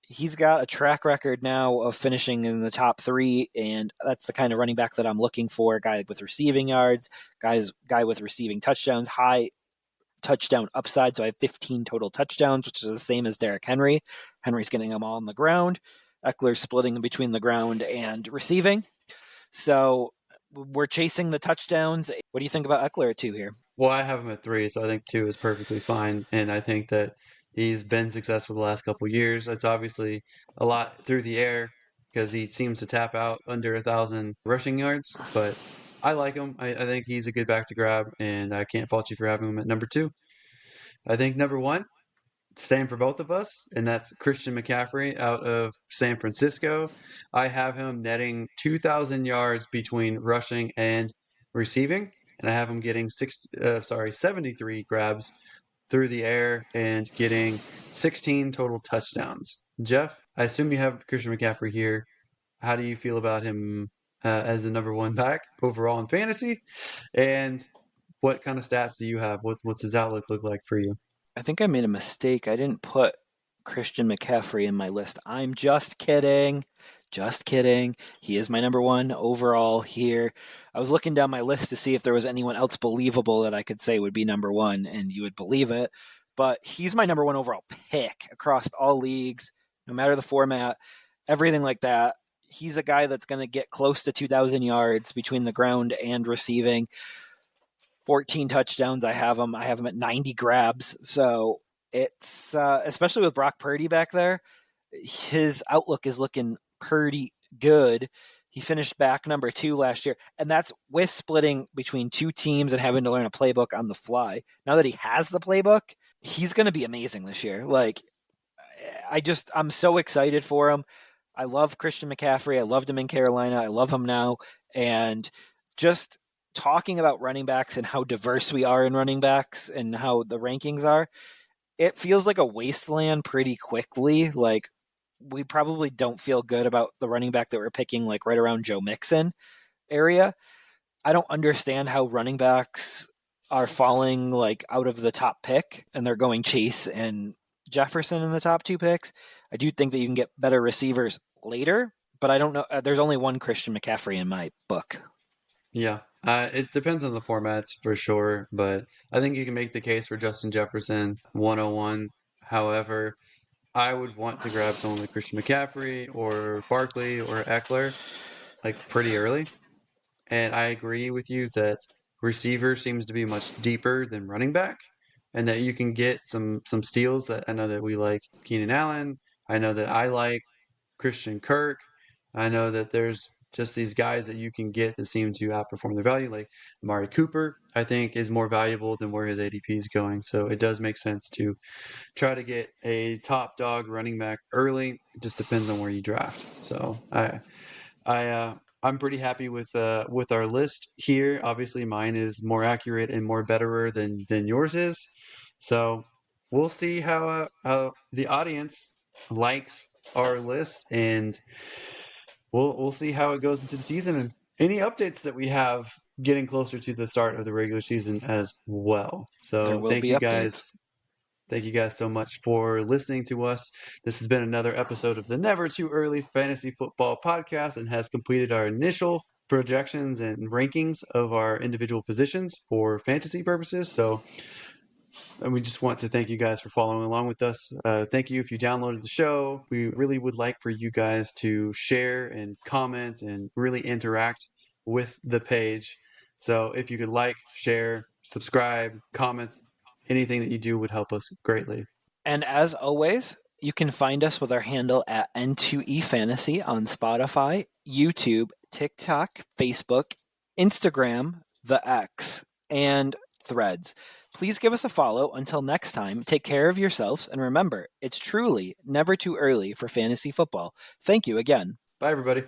He's got a track record now of finishing in the top three, and that's the kind of running back that I'm looking for. A guy with receiving yards, guy with receiving touchdowns, high touchdown upside. So I have 15 total touchdowns, which is the same as Derrick Henry. Henry's getting them all on the ground. Eckler's splitting between the ground and receiving. So we're chasing the touchdowns. What do you think about Eckler at two here? Well, I have him at three, so I think two is perfectly fine. And I think that he's been successful the last couple of years. It's obviously a lot through the air because he seems to tap out under 1,000 rushing yards. But I like him. I think he's a good back to grab, and I can't fault you for having him at number two. I think number one, same for both of us, and that's Christian McCaffrey out of San Francisco. I have him netting 2,000 yards between rushing and receiving, and I have him getting 73 grabs through the air and getting 16 total touchdowns. Jeff, I assume you have Christian McCaffrey here. How do you feel about him as the number one back overall in fantasy? And what kind of stats do you have? What's his outlook look like for you? I think I made a mistake. I didn't put Christian McCaffrey in my list. I'm just kidding. Just kidding. He is my number one overall here. I was looking down my list to see if there was anyone else believable that I could say would be number one, and you would believe it. But he's my number one overall pick across all leagues, no matter the format, everything like that. He's a guy that's going to get close to 2,000 yards between the ground and receiving. 14 touchdowns. I have him at 90 grabs. So it's especially with Brock Purdy back there, his outlook is looking pretty good. He finished back number two last year, and that's with splitting between two teams and having to learn a playbook on the fly. Now that he has the playbook, he's going to be amazing this year. Like, I'm so excited for him. I love Christian McCaffrey. I loved him in Carolina. I love him now. And just talking about running backs and how diverse we are in running backs and how the rankings are, it feels like a wasteland pretty quickly. Like, we probably don't feel good about the running back that we're picking, like right around Joe Mixon area. I don't understand how running backs are falling like out of the top pick and they're going Chase and Jefferson in the top two picks. I do think that you can get better receivers later, but I don't know. There's only one Christian McCaffrey in my book. Yeah, it depends on the formats for sure, but I think you can make the case for Justin Jefferson 101. However, I would want to grab someone like Christian McCaffrey or Barkley or Eckler like pretty early. And I agree with you that receiver seems to be much deeper than running back, and that you can get some steals that I know that we like Keenan Allen. I know that I like Christian Kirk. I know that there's just these guys that you can get that seem to outperform their value, like Amari Cooper, I think is more valuable than where his ADP is going. So it does make sense to try to get a top dog running back early. It just depends on where you draft. So I'm pretty happy with our list here. Obviously, mine is more accurate and more betterer than yours is. So we'll see how the audience likes our list, and we'll see how it goes into the season and any updates that we have getting closer to the start of the regular season as well. There So will be updates. thank you guys so much for listening to us. This has been another episode of the Never Too Early Fantasy Football Podcast and has completed our initial projections and rankings of our individual positions for fantasy purposes. So and we just want to thank you guys for following along with us. Thank you if you downloaded the show. We really would like for you guys to share and comment and really interact with the page. So if you could like, share, subscribe, comments, anything that you do would help us greatly. And as always, you can find us with our handle at N2EFantasy on Spotify, YouTube, TikTok, Facebook, Instagram, the X, and Threads. Please give us a follow. Until next time, take care of yourselves, and remember, it's truly never too early for fantasy football. Thank you again. Bye, everybody.